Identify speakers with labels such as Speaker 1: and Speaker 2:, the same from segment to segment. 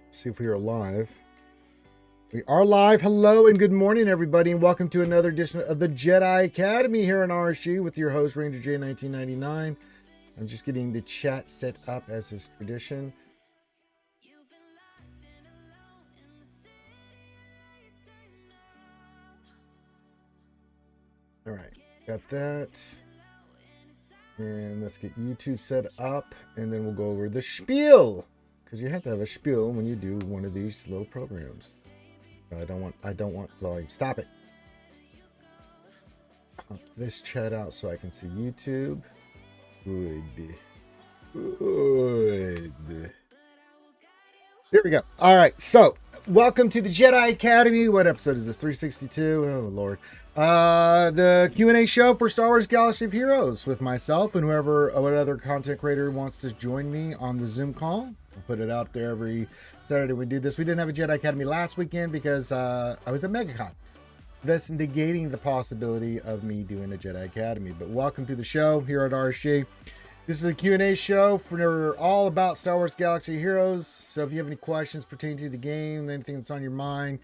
Speaker 1: See if we are live. We are live. Hello and good morning, everybody, and welcome to another edition of the Jedi Academy here in RSG with your host, Ranger J 1999. I'm just getting the chat set up as is tradition. All right, got that. And let's get YouTube set up, and then we'll go over the spiel, because you have to have a spiel when you do one of these little programs. I don't want volume. Stop it. Pop this chat out so I can see YouTube. Good. Here we go. All right. So, welcome to the Jedi Academy. What episode is this? 362. Oh Lord. The Q&A show for Star Wars Galaxy of Heroes with myself and what other content creator wants to join me on the Zoom call. I'll put it out there every Saturday we do this. We didn't have a Jedi Academy last weekend because I was at MegaCon. Thus negating the possibility of me doing a Jedi Academy. But welcome to the show here at RSG. This is a Q&A show for all about Star Wars Galaxy of Heroes. So if you have any questions pertaining to the game, anything that's on your mind,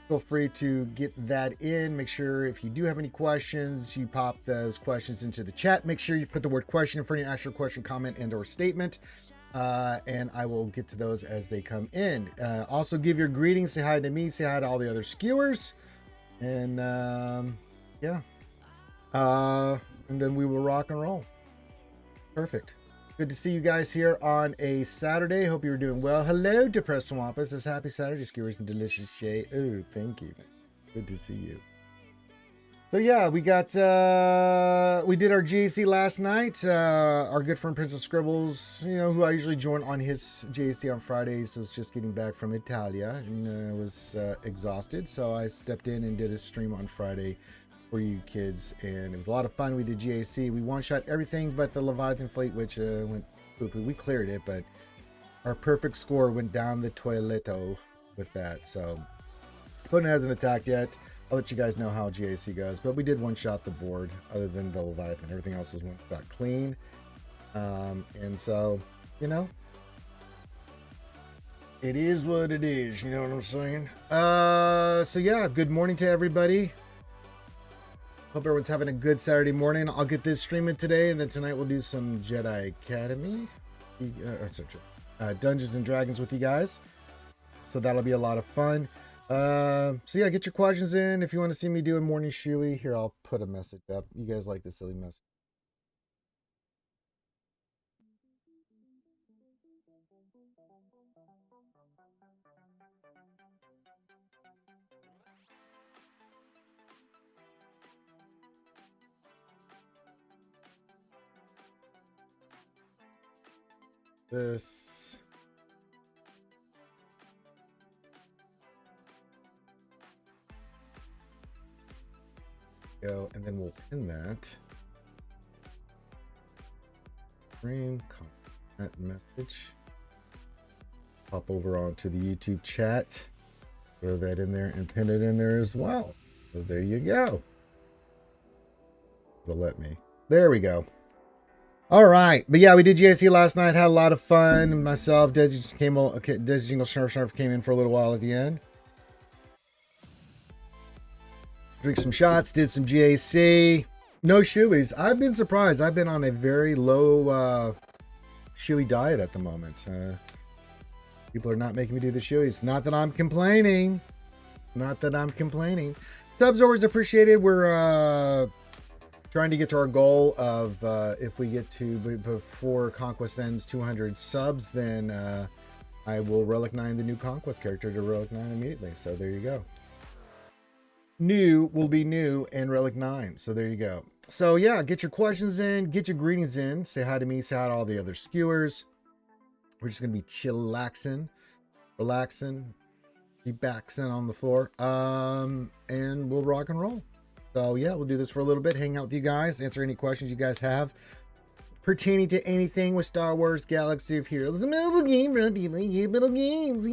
Speaker 1: feel free to get that in. Make sure if you do have any questions, you pop those questions into the chat. Make sure you put the word question in front of your actual question, comment, and or statement. And I will get to those as they come in. Also give your greetings. Say hi to me. Say hi to all the other skewers. And yeah. And then we will rock and roll. Perfect. Good to see you guys here on a Saturday. Hope you're doing well. Hello, Depressed Swampus. It's happy Saturday, skewers and delicious Shay. Oh, thank you. Good to see you. So yeah, we did our GAC last night. Our good friend Prince of Scribbles, who I usually join on his GAC on Fridays, was just getting back from Italia and was exhausted. So I stepped in and did a stream on Friday for you kids, and it was a lot of fun. We did GAC. We one-shot everything but the Leviathan fleet, which went poo-poo. We cleared it, but our perfect score went down the toileto with that. So opponent hasn't attacked yet. I'll let you guys know how GAC goes, but we did one-shot the board other than the Leviathan. Everything else was one-shot clean. And so, it is what it is. You know what I'm saying? So yeah, good morning to everybody. Hope everyone's having a good Saturday morning. I'll get this streaming today, and then tonight we'll do some Jedi Academy, Dungeons and Dragons with you guys. So that'll be a lot of fun. So yeah, get your questions in. If you want to see me do a morning shoey, here I'll put a message up. You guys like the silly message? This. Go, and then we'll pin that. Stream, that message. Pop over onto the YouTube chat. Throw that in there and pin it in there as well. So there you go. It'll let me. There we go. All right, but yeah, we did GAC last night. Had a lot of fun. Myself, Desi Jingle Snarf came in for a little while at the end. Drink some shots, did some GAC. No shoeys. I've been surprised. I've been on a very low shoey diet at the moment. People are not making me do the shoeys. Not that I'm complaining. Subs always appreciated. We're trying to get to our goal of if we get to before Conquest ends 200 subs, then I will Relic 9 the new Conquest character to Relic 9 immediately. So there you go. New will be new and Relic 9. So there you go. So yeah, get your questions in, get your greetings in. Say hi to me, say hi to all the other skewers. We're just going to be chillaxing, relaxing, be baxing on the floor. And we'll rock and roll. So yeah, we'll do this for a little bit, hang out with you guys, answer any questions you guys have pertaining to anything with Star Wars Galaxy of Heroes. The mobile game, mobile games.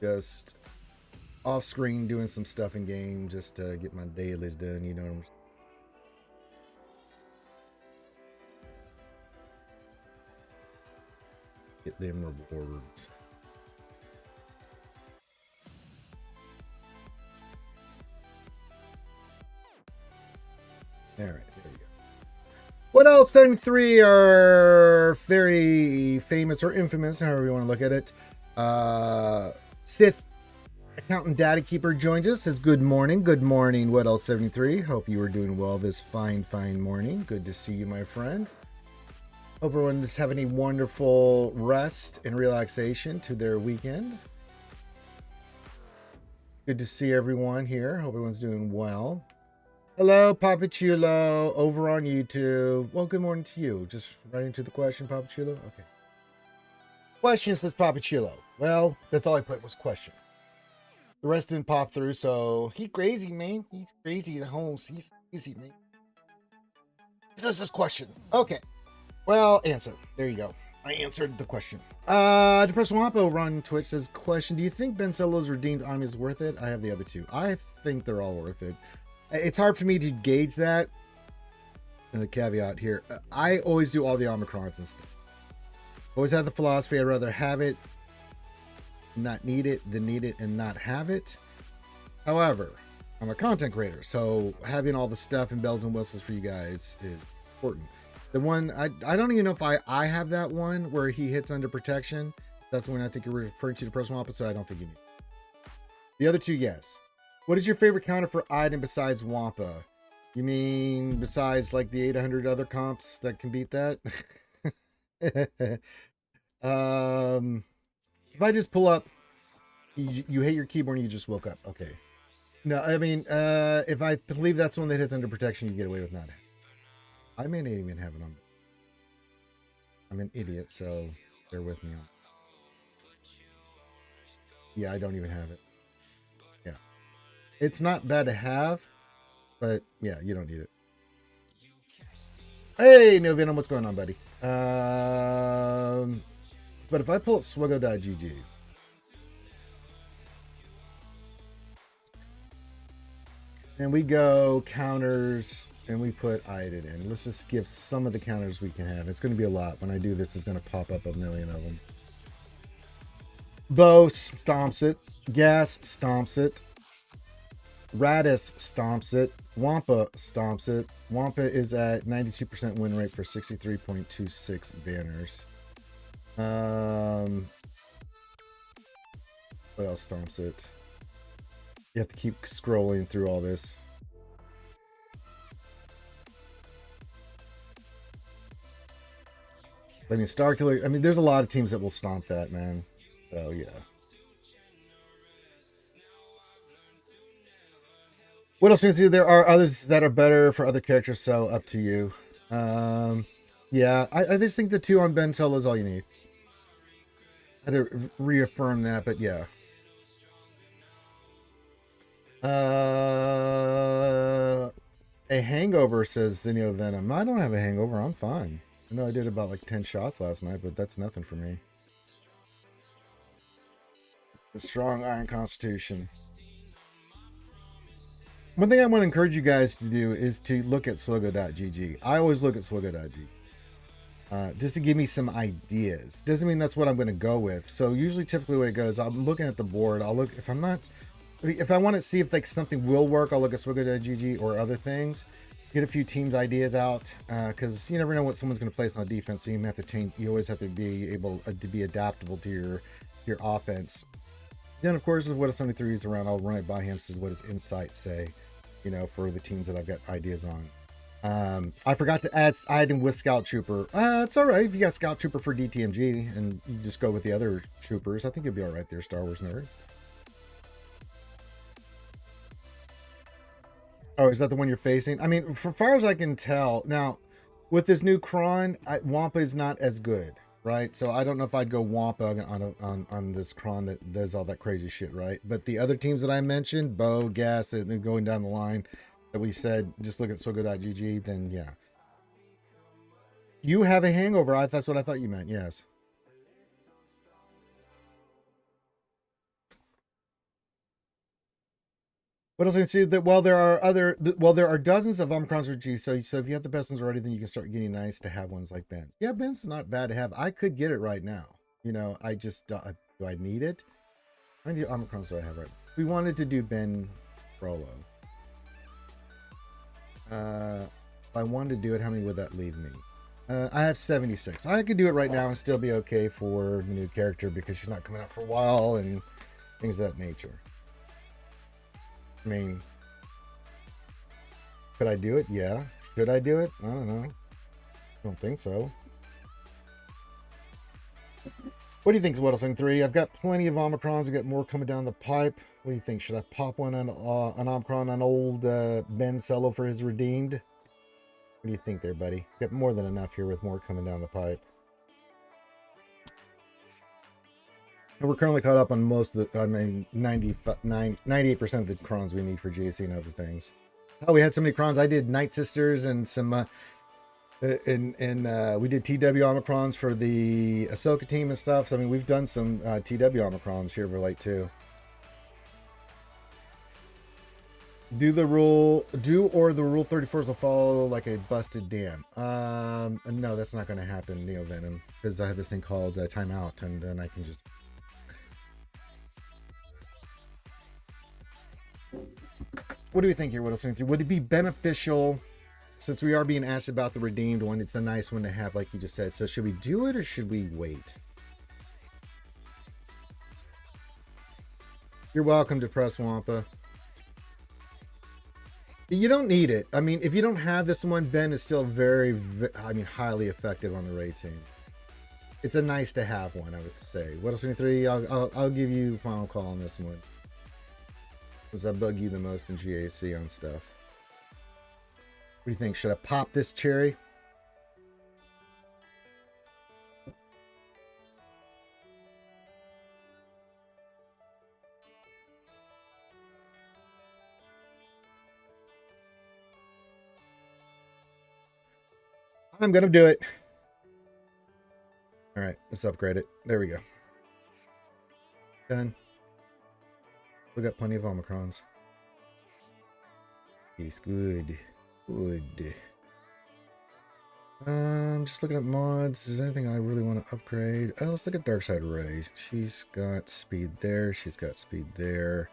Speaker 1: Just off screen doing some stuff in game just to get my dailies done, you know what I'm saying? Get them rewards. All right, there we go. What else? 73 are very famous or infamous, however you want to look at it. Sith Accountant Data Keeper joins us. Says good morning. Good morning. What else? 73. Hope you are doing well this fine morning. Good to see you, my friend. Hope everyone is having a wonderful rest and relaxation to their weekend. Good to see everyone here. Hope everyone's doing well. Hello, Papachulo, over on YouTube. Well, good morning to you. Just right into the question, Papachulo. Okay. Question, says Papachulo. Well, that's all I put was question. The rest didn't pop through, so he's crazy, man. He's crazy at home. He's crazy, man. This is his question. Okay. Well, answer. There you go. I answered the question. Depressed Wampo over on Twitch says, question, do you think Ben Solo's redeemed army is worth it? I have the other two. I think they're all worth it. It's hard for me to gauge that. And the caveat here, I always do all the Omicrons and stuff. Always have the philosophy, I'd rather have it, not need it, than need it and not have it. However, I'm a content creator, so having all the stuff and bells and whistles for you guys is important. The one, I don't even know if I have that one where he hits under protection. That's the one I think you're referring to, the personal opposite, so I don't think you need it. The other two, yes. What is your favorite counter for item besides Wampa? You mean besides like the 800 other comps that can beat that? If I just pull up, you hate your keyboard and you just woke up. Okay. No, I mean, if I believe that's the one that hits under protection, you get away with not. I may not even have it on. I'm an idiot, so bear with me. Yeah, I don't even have it. Yeah. It's not bad to have, but yeah, you don't need it. Hey, No Venom, what's going on, buddy? But if I pull up swiggo.gg, and we go counters and we put IDIT in, let's just give some of the counters we can have. It's going to be a lot. When I do this, it's going to pop up a million of them. Bo stomps it. Gas stomps it. Radis stomps it. Wampa stomps it. Wampa is at 92% win rate for 63.26 banners. What else stomps it? You have to keep scrolling through all this. I mean, Starkiller. I mean, there's a lot of teams that will stomp that, man. So yeah. What else seems to do? There are others that are better for other characters, so up to you. Yeah, I just think the two on Ben Solo is all you need. I had to reaffirm that, but yeah. A hangover, says Zinio Venom. I don't have a hangover. I'm fine. I know I did about like 10 shots last night, but that's nothing for me. The strong iron constitution. One thing I want to encourage you guys to do is to look at swiggo.gg. I always look at swiggo.gg. Just to give me some ideas. Doesn't mean that's what I'm going to go with. So usually, typically, the way it goes, I'm looking at the board. I'll look if I want to see if like something will work. I'll look at swiggo.gg or other things. Get a few teams' ideas out because you never know what someone's going to place on defense. So you have to change. You always have to be able to be adaptable to your offense. Then, of course, is what a 73 is around. I'll run it by him. Says what does Insight say? You know, for the teams that I've got ideas on. I forgot to add item with Scout Trooper. It's all right if you got Scout Trooper for DTMG and you just go with the other troopers. I think you'll be all right there, Star Wars nerd. Oh, is that the one you're facing? I mean, for far as I can tell, now with this new Kron, Wampa is not as good, right? So I don't know if I'd go Wampa on this Kron that does all that crazy shit, right? But the other teams that I mentioned, Bo, Gas, and then going down the line that we said, just look at swiggo.gg, then yeah. You have a hangover. That's what I thought you meant. Yes. What else can I see? That there are dozens of Omicrons for G. So if you have the best ones already, then you can start getting nice to have ones like Ben's. Yeah, Ben's is not bad to have. I could get it right now. You know, I just do I need it? How many Omicrons do I have right? We wanted to do Ben Rolo. If I wanted to do it, how many would that leave me? I have 76. I could do it right now and still be okay for the new character because she's not coming out for a while and things of that nature. I mean, could I do it? Yeah. Should I do it? I don't know. I don't think so. What do you think, Swettlesing 3? I've got plenty of Omicrons. I've got more coming down the pipe. What do you think? Should I pop one on an Omicron on old Ben Solo for his redeemed? What do you think there, buddy? Got more than enough here with more coming down the pipe. And we're currently caught up on most of the, I mean, 98% of the crons we need for GAC and other things. Oh, we had so many crons. I did Night Sisters and some, we did TW Omicrons for the Ahsoka team and stuff. So, I mean, we've done some TW Omicrons here of late too. Do the rule 34s will follow like a busted dam. No, that's not going to happen, Neo Venom, because I have this thing called timeout, and then I can just. What do we think here? What else? Would it be beneficial, since we are being asked about the redeemed one? It's a nice one to have, like you just said. So should we do it or should we wait? You're welcome to Press Wampa. You don't need it. I mean, if you don't have this one, Ben is still very, highly effective on the raid team. It's a nice to have one, I would say. What else? 3? I'll give you final call on this one, because I bug you the most in GAC on stuff. What do you think? Should I pop this cherry? I'm gonna do it. All right, let's upgrade it. There we go. Done. We got plenty of Omicrons. It's good. Good. Just looking at mods. Is there anything I really want to upgrade? Oh, let's look at Darkside Ray. She's got speed there. She's got speed there.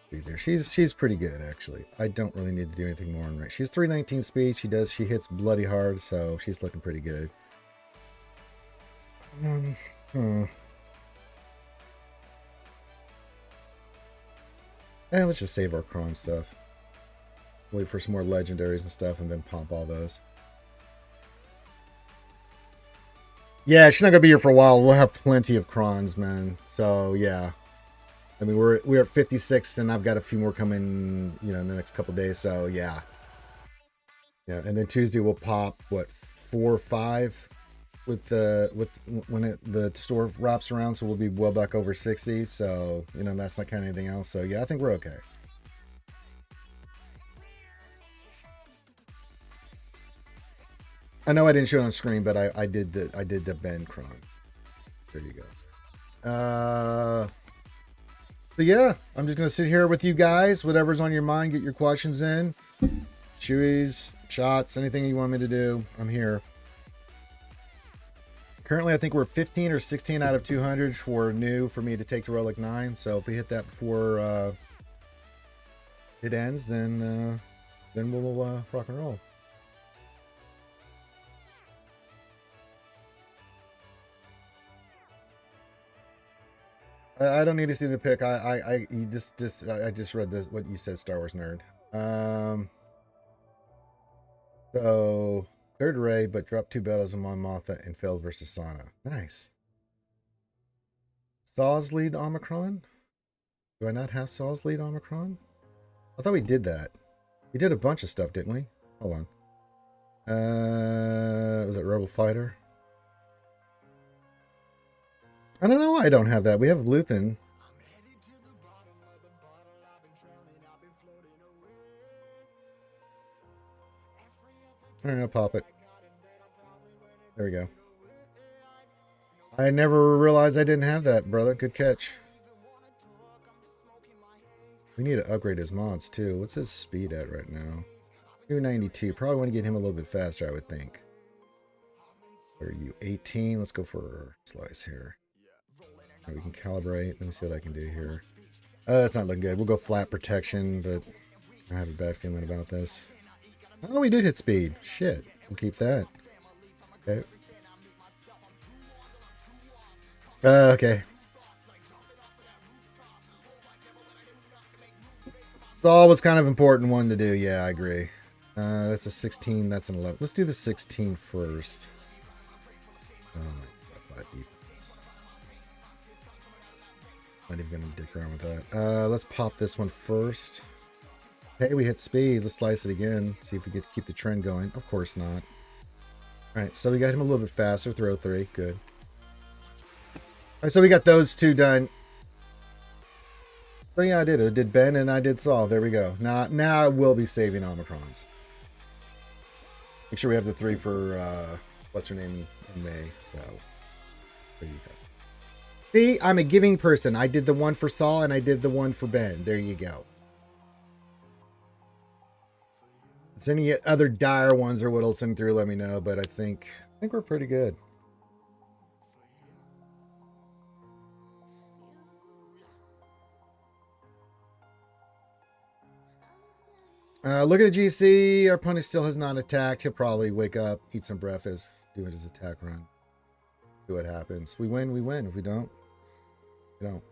Speaker 1: Speed there. She's pretty good actually. I don't really need to do anything more on Ray. She's 319 speed. She hits bloody hard, so she's looking pretty good. And let's just save our cron stuff. Wait for some more legendaries and stuff, and then pump all those. Yeah, she's not gonna be here for a while. We'll have plenty of crons, man. So yeah, I mean we're at 56, and I've got a few more coming, you know, in the next couple days. So yeah, and then Tuesday we'll pop what 4 or 5 with when the store wraps around. So we'll be well back over 60. So you know that's not kind of anything else. So yeah, I think we're okay. I know I didn't show it on screen, but I did the Ben Cron. There you go. So yeah, I'm just gonna sit here with you guys. Whatever's on your mind, get your questions in. Chewies, shots, anything you want me to do, I'm here. Currently, I think we're 15 or 16 out of 200 for new for me to take to Relic 9. So if we hit that before it ends, then we'll rock and roll. I don't need to see the pick. I just read this what you said, Star Wars nerd. So third array, but dropped 2 battles on Mon Mothma and failed versus Sana. Nice. Saw's lead Omicron? Do I not have Saw's lead Omicron? I thought we did that. We did a bunch of stuff, didn't we? Hold on. Was it Rebel Fighter? I don't know why I don't have that. We have Luthen. All right, I'll pop it. There we go. I never realized I didn't have that, brother. Good catch. We need to upgrade his mods, too. What's his speed at right now? 292. Probably want to get him a little bit faster, I would think. What are you, 18? Let's go for slice here. Right, we can calibrate. Let me see what I can do here. That's not looking good. We'll go flat protection, but I have a bad feeling about this. Oh, we did hit speed. Shit. We'll keep that. Okay. Okay. Saw was kind of important one to do. Yeah, I agree. That's a 16. That's an 11. Let's do the 16 first. Oh my god, defense. Not even gonna dick around with that. Let's pop this one first. Hey, we hit speed. Let's slice it again. See if we get to keep the trend going. Of course not. All right, so we got him a little bit faster. Throw 3. Good. All right, so we got those two done. So yeah, I did. I did Ben and I did Saul. There we go. Now I will be saving Omicrons. Make sure we have the 3 for what's her name in May. So there you go. See, I'm a giving person. I did the one for Saul and I did the one for Ben. There you go. If there's any other dire ones or what'll send through, let me know. But I think we're pretty good. Looking at GC, our opponent still has not attacked. He'll probably wake up, eat some breakfast, do his attack run. See what happens. We win, we win. If we don't, we don't.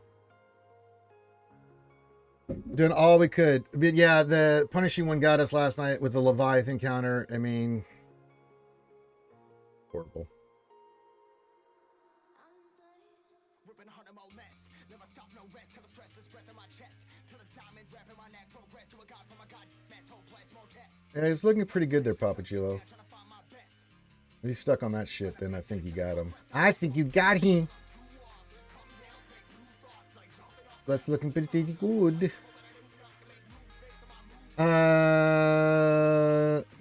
Speaker 1: Doing all we could. But yeah, the punishing one got us last night with the Leviathan counter. I mean, horrible. Yeah, he's looking pretty good there, Papachillo. If he's stuck on that shit, then I think you got him. I think you got him. That's looking pretty good.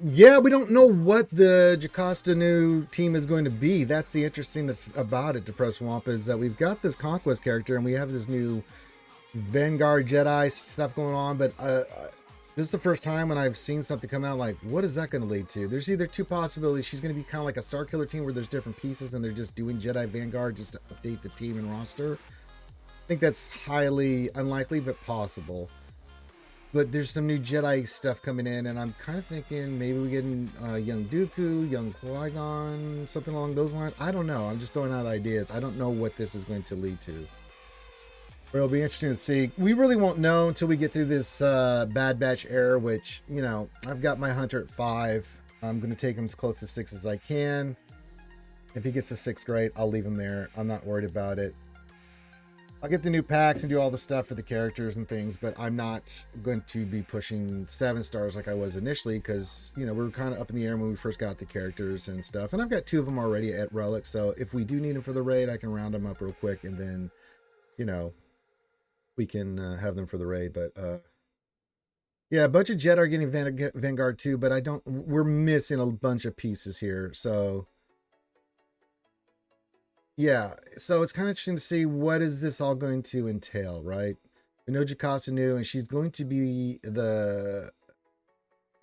Speaker 1: Yeah, we don't know what the Jocasta new team is going to be. That's the interesting about it, Depressed Swamp, is that we've got this Conquest character and we have this new Vanguard Jedi stuff going on, but this is the first time when I've seen something come out like, what is that going to lead to? There's either two possibilities. She's going to be kind of like a Star Killer team where there's different pieces and they're just doing Jedi Vanguard just to update the team and roster. I think that's highly unlikely, but possible. But there's some new Jedi stuff coming in, and I'm kind of thinking maybe we get young Dooku, young Qui-Gon, something along those lines. I don't know. I'm just throwing out ideas. I don't know what this is going to lead to. But it'll be interesting to see. We really won't know until we get through this Bad Batch era, which, you know, I've got my Hunter at 5. I'm going to take him as close to 6 as I can. If he gets to 6, great. I'll leave him there. I'm not worried about it. I'll get the new packs and do all the stuff for the characters and things, but I'm not going to be pushing 7 stars like I was initially because, you know, we were kind of up in the air when we first got the characters and stuff. And I've got 2 of them already at Relic, so if we do need them for the raid, I can round them up real quick and then, you know, we can have them for the raid. But yeah, a bunch of Jedi are getting Vanguard too, but we're missing a bunch of pieces here. So yeah, so it's kind of interesting to see what is this all going to entail, right? We know Jocasta new, and she's going to be the,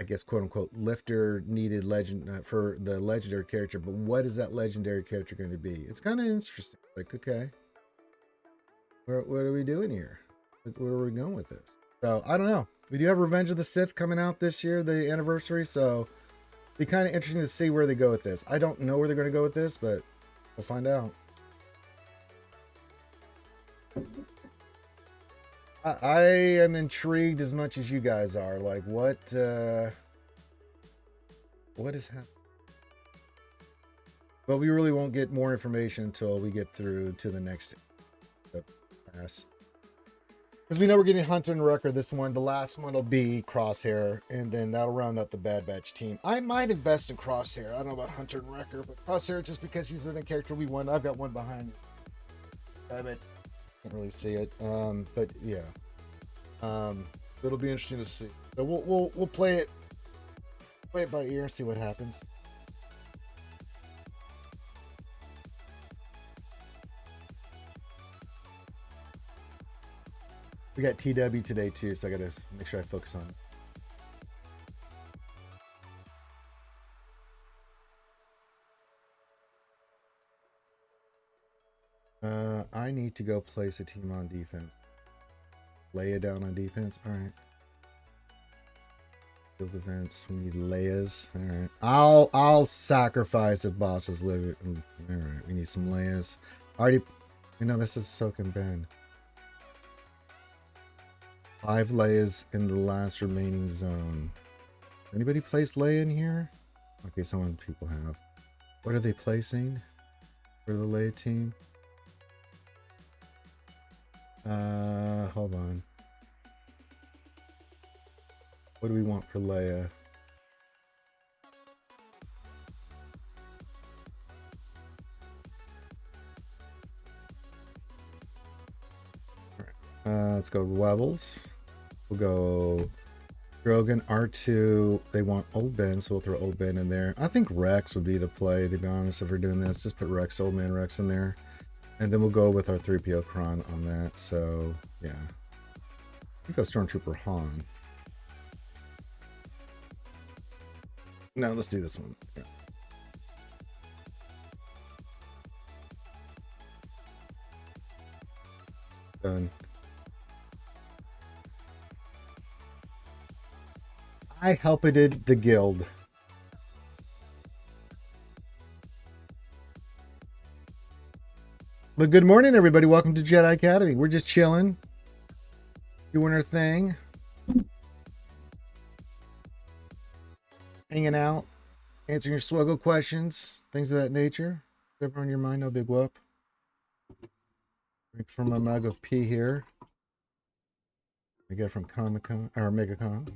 Speaker 1: I guess, quote unquote, lifter needed legend for the legendary character. But what is that legendary character going to be? It's kind of interesting. Like, okay, what are we doing here? Where are we going with this? So I don't know. We do have Revenge of the Sith coming out this year, the anniversary. So it'll be kind of interesting to see where they go with this. I don't know where they're going to go with this, but we'll find out. I am intrigued as much as you guys are. Like, what is happening? But we really won't get more information until we get through to the next pass. Because we know we're getting Hunter and Wrecker this one. The last one will be Crosshair, and then that'll round up the Bad Batch team. I might invest in Crosshair. I don't know about Hunter and Wrecker, but Crosshair, just because he's the character we want. I've got one behind me. Damn it. Can't really see it, but yeah, it'll be interesting to see. So we'll play it by ear and see what happens. We got TW today too, so I gotta make sure I focus on it. I need to go place a team on defense. Lay it down on defense. All right. Field events. We need layers. All right. I'll sacrifice if bosses live it. All right. We need some layers. Already. You know this is soak and bend. 5 layers in the last remaining zone. Anybody place lay in here? Okay, some people have. What are they placing for the lay team? Hold on. What do we want for Leia? Let's go Rebels. We'll go Grogan, R2. They want Old Ben, so we'll throw Old Ben in there. I think Rex would be the play, to be honest, if we're doing this. Just put Rex, Old Man Rex in there. And then we'll go with our 3PO Kron on that. So, yeah. We go Stormtrooper Han. No, let's do this one. Yeah. Done. I helpeted the guild. But good morning, everybody. Welcome to Jedi Academy. We're just chilling, doing our thing, hanging out, answering your swuggle questions, things of that nature. Whatever on your mind, no big whoop. Drink from a mug of pee here. I get it from Comic-Con or MegaCon.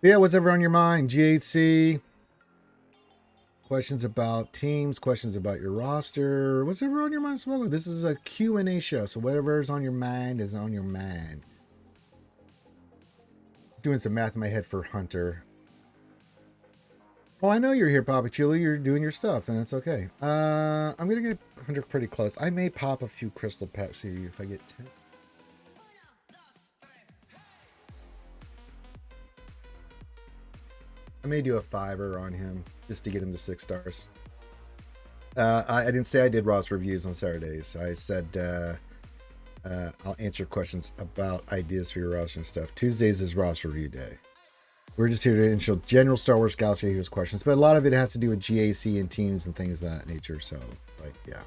Speaker 1: Yeah, what's ever on your mind? GAC, questions about teams, questions about your roster, what's ever on your mind? Swuggle. This is a Q&A show, so whatever is on your mind is on your mind. Doing some math in my head for Hunter. Oh, I know you're here, Papa Chili. You're doing your stuff, and that's okay. I'm gonna get Hunter pretty close. I may pop a few crystal packs here if I get 10. I may do a 5er on him just to get him to 6 stars. I didn't say I did roster reviews on Saturdays. I said I'll answer questions about ideas for your roster and stuff. Tuesdays is roster review day. We're just here to answer general Star Wars Galaxy Heroes questions, but a lot of it has to do with GAC and teams and things of that nature. So, like, yeah.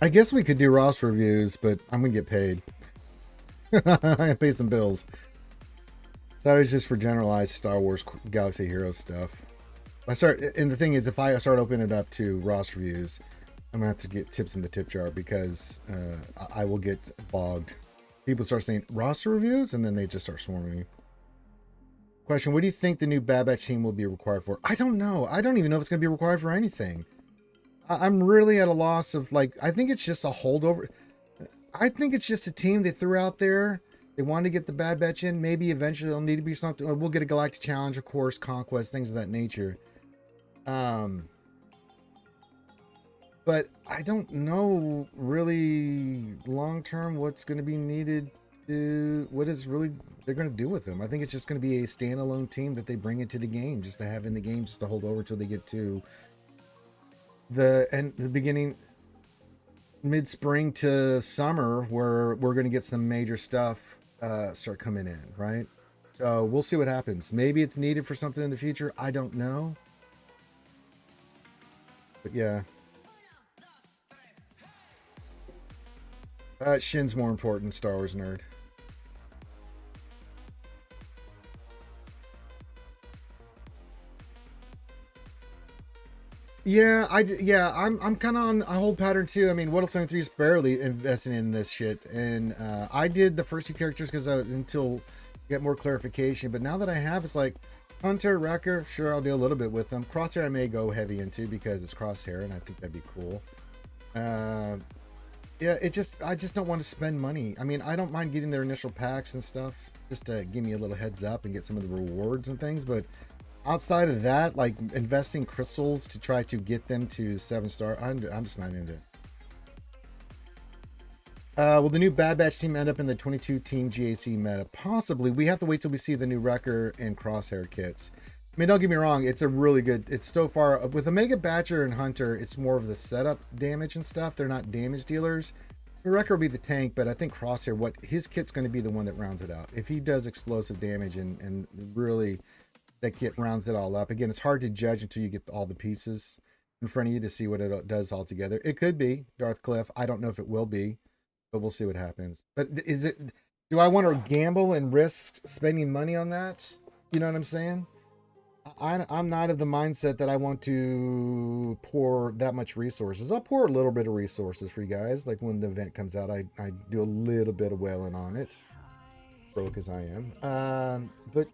Speaker 1: I guess we could do roster reviews, but I'm gonna get paid. I pay some bills. Saturday's just for generalized Star Wars Galaxy Heroes stuff. And the thing is, if I start opening it up to roster reviews, I'm gonna have to get tips in the tip jar because I will get bogged. People start saying roster reviews, and then they just start swarming me. Question: what do you think the new Bad Batch team will be required for? I don't know. I don't even know if it's gonna be required for anything. I'm really at a loss of, like, I think it's just a holdover. I think it's just a team they threw out there. They wanted to get the Bad Batch in. Maybe eventually it'll need to be something. We'll get a Galactic Challenge, of course, Conquest, things of that nature. But I don't know really long term what's going to be needed to, what is really they're going to do with them. I think it's just going to be a standalone team that they bring into the game just to have in the game, just to hold over till they get to the beginning, mid-spring to summer, where we're going to get some major stuff start coming in, right? So we'll see what happens. Maybe it's needed for something in the future. I don't know. But yeah. Shin's more important, Star Wars nerd. Yeah, I'm kind of on a whole pattern too. I mean, What 73 is barely investing in this shit, and I did the first 2 characters because until get more clarification. But now that I have, it's like Hunter, Wrecker. Sure, I'll do a little bit with them. Crosshair I may go heavy into because it's Crosshair, and I think that'd be cool. Yeah, I just don't want to spend money. I mean, I don't mind getting their initial packs and stuff just to give me a little heads up and get some of the rewards and things, but outside of that, like investing crystals to try to get them to 7-star, I'm just not into it. Will the new Bad Batch team end up in the 22 team GAC meta? Possibly. We have to wait till we see the new Wrecker and Crosshair kits. I mean, don't get me wrong, it's a really good, it's so far, with Omega Badger and Hunter, it's more of the setup damage and stuff. They're not damage dealers. The Wrecker will be the tank, but I think Crosshair, what his kit's going to be the one that rounds it out. If he does explosive damage and really that kit rounds it all up. Again, it's hard to judge until you get all the pieces in front of you to see what it does all together. It could be Darth Cliff. I don't know if it will be, but we'll see what happens. But is it, do I want to gamble and risk spending money on that? You know what I'm saying? I'm not of the mindset that I want to pour that much resources. I'll pour a little bit of resources for you guys. Like when the event comes out, I do a little bit of whaling on it. Broke as I am. But,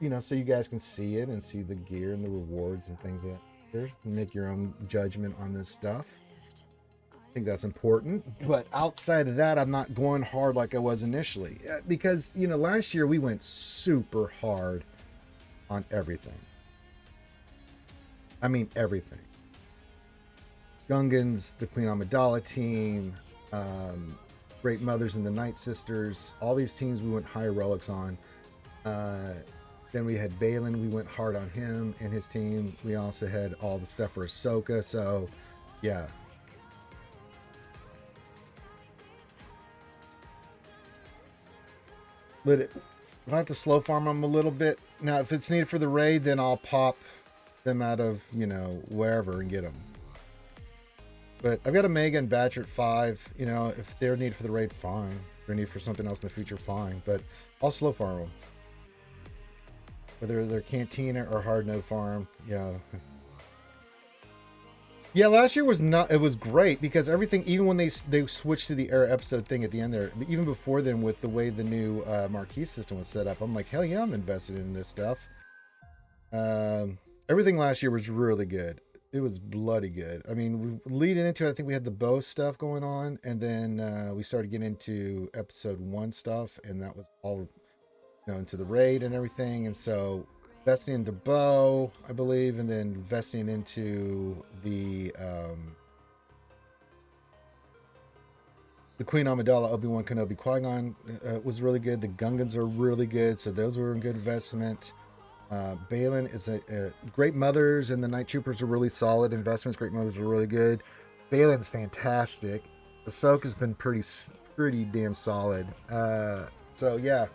Speaker 1: you know, so you guys can see it and see the gear and the rewards and things like that. Make your own judgment on this stuff. I think that's important. But outside of that, I'm not going hard like I was initially. Because, you know, last year we went super hard on everything. I mean, everything. Gungans, the Queen Amidala team, Great Mothers and the Night Sisters, all these teams we went high relics on. Then we had Balin, we went hard on him and his team. We also had all the stuff for Ahsoka, so yeah. I'll have to slow farm them a little bit. Now, if it's needed for the raid, then I'll pop them out of, you know, wherever and get them. But I've got Omega and Badger at 5. You know, if they're needed for the raid, fine. If they're needed for something else in the future, fine. But I'll slow farm them. Whether they're Cantina or Hard No Farm, yeah. Yeah, last year was not, it was great because everything, even when they switched to the Era episode thing at the end there, even before then with the way the new marquee system was set up, I'm like, hell yeah, I'm invested in this stuff. Everything last year was really good. It was bloody good. I mean, leading into it, I think we had the bow stuff going on, and then we started getting into episode 1 stuff, and that was all, you know, into the raid and everything, and so investing into bow, I believe, and then investing into the Queen Amidala, Obi-Wan Kenobi, Qui-Gon was really good. The Gungans are really good, so those were a good investment. Balin is a Great Mothers and the Night Troopers are really solid investments. Great Mothers are really good. Balin's fantastic. Ahsoka's been pretty damn solid. So yeah,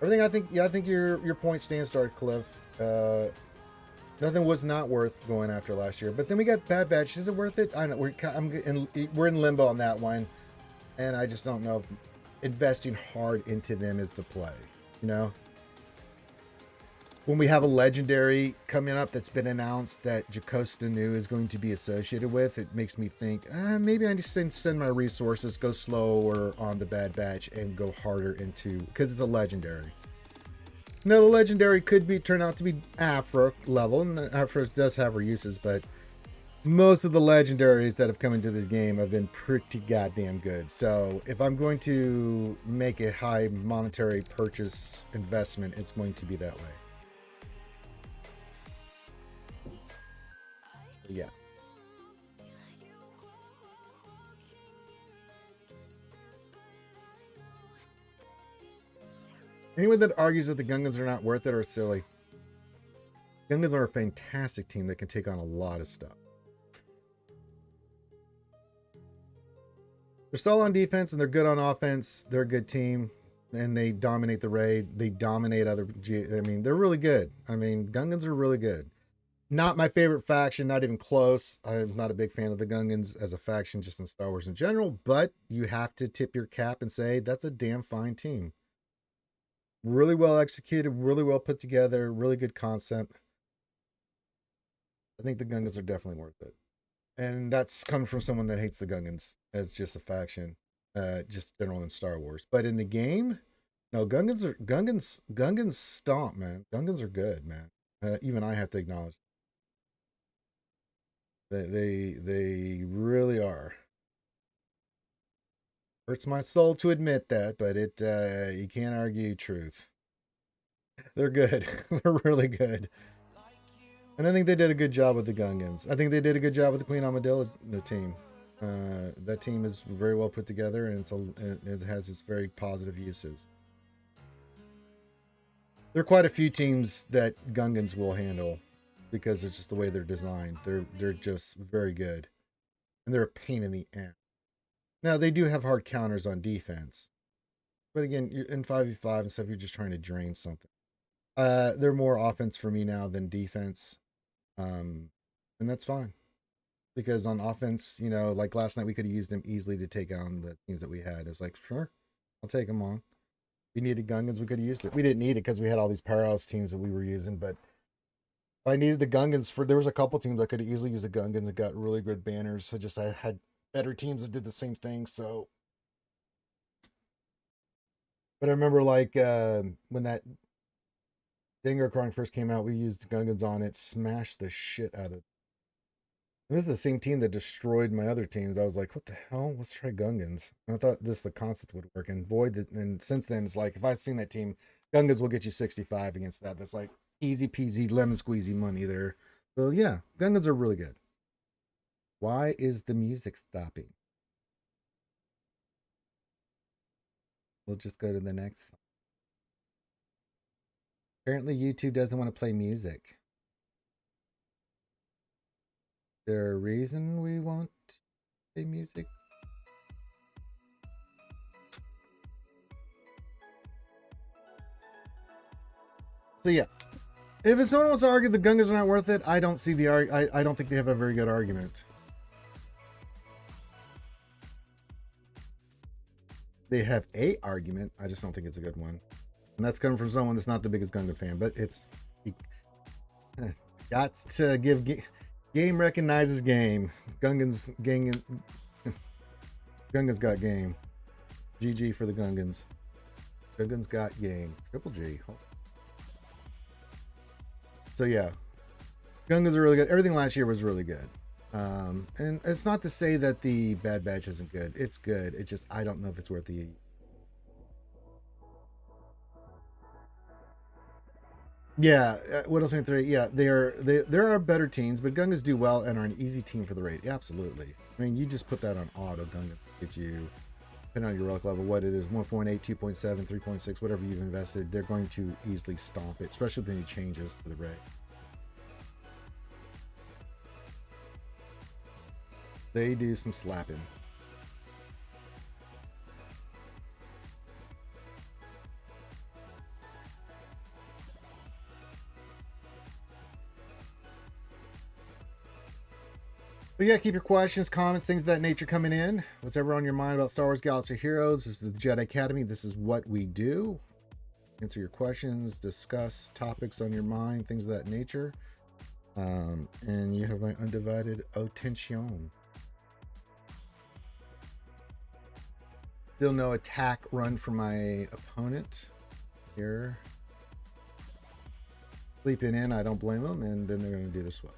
Speaker 1: everything I think your point stands, Dark Cliff. Nothing was not worth going after last year. But then we got Bad Batch. Is it worth it? I don't know. We're in limbo on that one, and I just don't know if investing hard into them is the play. You know, when we have a legendary coming up that's been announced that Jocasta Nu is going to be associated with, it makes me think maybe I just send my resources, go slower on the Bad Batch, and go harder into, because it's a legendary. No, the legendary could turn out to be Afro level, and Afro does have her uses, but most of the legendaries that have come into this game have been pretty goddamn good. So if I'm going to make a high monetary purchase investment, it's going to be that way. Yeah. Anyone that argues that the Gungans are not worth it are silly. Gungans are a fantastic team that can take on a lot of stuff. They're solid on defense and they're good on offense. They're a good team and they dominate the raid. They dominate other. I mean, they're really good. I mean, Gungans are really good. Not my favorite faction, not even close. I'm not a big fan of the Gungans as a faction, just in Star Wars in general, but you have to tip your cap and say that's a damn fine team. Really well executed, really well put together, really good concept. I think the Gungans are definitely worth it. And that's coming from someone that hates the Gungans as just a faction, just general in Star Wars. But in the game, no, Gungans stomp, man. Gungans are good, man. Even I have to acknowledge they really are. Hurts my soul to admit that, but it you can't argue truth. They're good. They're really good. And I think they did a good job with the Gungans. I think they did a good job with the Queen Amadilla team. That team is very well put together, and it has its very positive uses. There are quite a few teams that Gungans will handle because it's just the way they're designed. They're just very good, and they're a pain in the ass. Now they do have hard counters on defense, but again, you're in 5v5 and stuff. You're just trying to drain something. They're more offense for me now than defense, and that's fine. Because on offense, you know, like last night, we could have used them easily to take on the teams that we had. It's like, sure, I'll take them on. We needed Gungans, we could have used it. We didn't need it because we had all these powerhouse teams that we were using. But if I needed the Gungans there was a couple teams I could have easily used the Gungans that got really good banners. I had better teams that did the same thing. So, but I remember like when that Dinger Crawling first came out, we used Gungans on it, smashed the shit out of it. And this is the same team that destroyed my other teams. I was like, what the hell? Let's try Gungans. And I thought the concept would work. And boy, and since then, it's like, if I've seen that team, Gungans will get you 65 against that. That's like easy peasy, lemon squeezy money there. So yeah, Gungans are really good. Why is the music stopping? We'll just go to the next. Apparently YouTube doesn't want to play music. There a reason we want to play music? So yeah, if someone wants to argue the Gungans are not worth it, I don't see the I don't think they have a very good argument. They have a argument. I just don't think it's a good one, and that's coming from someone that's not the biggest Gungan fan. But it's got to give game recognizes game. Gungans got game. GG for the Gungans. Gungans got game. Triple G. So yeah, Gungans are really good. Everything last year was really good. And it's not to say that the Bad Batch isn't good. It's good. It's just I don't know if it's worth the. Yeah, what else? Yeah, there are better teams, but Gungans do well and are an easy team for the raid. Absolutely. I mean, you just put that on auto. Gungan get you, depending on your relic level, what it is, 1.8, 2.7, 3.6, whatever you've invested, they're going to easily stomp it, especially with any changes to the raid. They do some slapping. But yeah, keep your questions, comments, things of that nature coming in. What's ever on your mind about Star Wars Galaxy Heroes? This is the Jedi Academy. This is what we do. Answer your questions, discuss topics on your mind, things of that nature. And you have my undivided attention. Still no attack run for my opponent here. Sleeping in, I don't blame them, and then they're going to do the swap.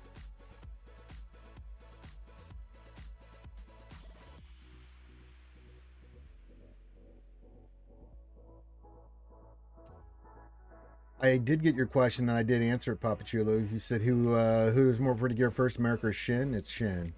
Speaker 1: I did get your question, and I did answer it, Papa Chulo. You said who's more pretty gear first, Merrick or Shin? It's Shin.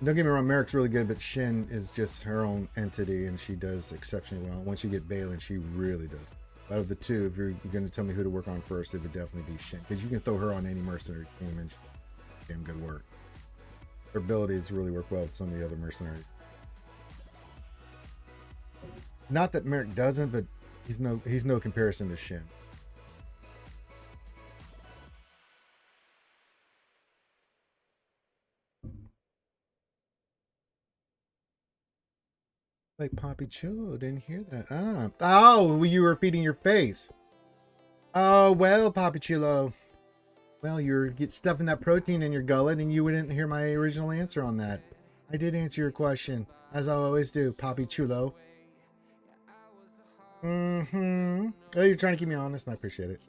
Speaker 1: Don't get me wrong, Merrick's really good, but Shin is just her own entity, and she does exceptionally well. Once you get Balin, she really does. Out of the two, if you're going to tell me who to work on first, it would definitely be Shin, because you can throw her on any mercenary team, and she damn good work. Her abilities really work well with some of the other mercenaries. Not that Merrick doesn't, but he's no comparison to Shin. Like Poppy Chulo, didn't hear that. Oh, you were feeding your face. Oh well, Poppy Chulo. Well, you're stuffing that protein in your gullet, and you didn't hear my original answer on that. I did answer your question, as I always do, Poppy Chulo. Oh, you're trying to keep me honest, and I appreciate it.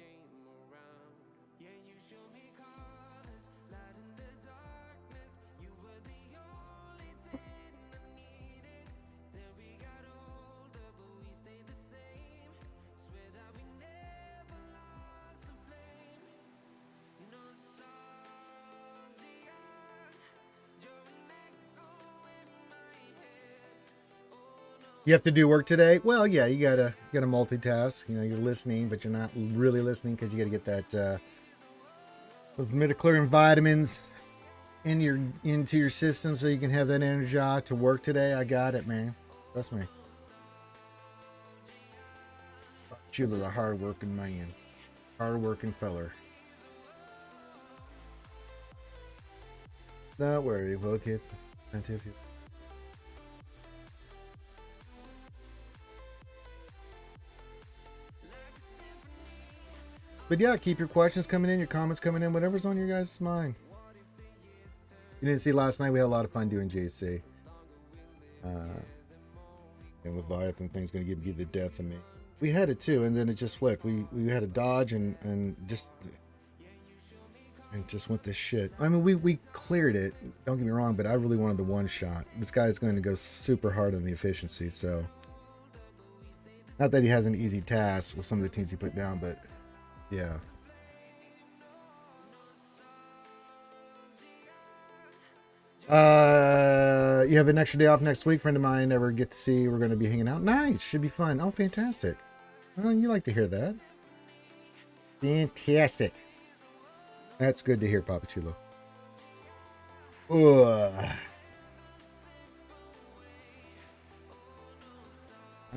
Speaker 1: You have to do work today? Well, yeah, you gotta multitask. You know, you're listening, but you're not really listening because you gotta get that those midichlorian vitamins into your system so you can have that energy to work today. I got it, man. Trust me. Chulo's a hard-working man, hard-working feller. Don't worry, we'll get scientific. But yeah, keep your questions coming in, your comments coming in, whatever's on your guys' mind. You didn't see last night, we had a lot of fun doing JC. And Leviathan thing's gonna give you the death of me. We had it too, and then it just flipped. We had a dodge and just went to shit. I mean, we cleared it. Don't get me wrong, but I really wanted the one shot. This guy's going to go super hard on the efficiency, so not that he has an easy task with some of the teams he put down, but yeah. You have an extra day off next week. Friend of mine never get to see. We're going to be hanging out. Nice. Should be fun. Oh, fantastic. Well, you like to hear that. Fantastic. That's good to hear, Papa Chulo.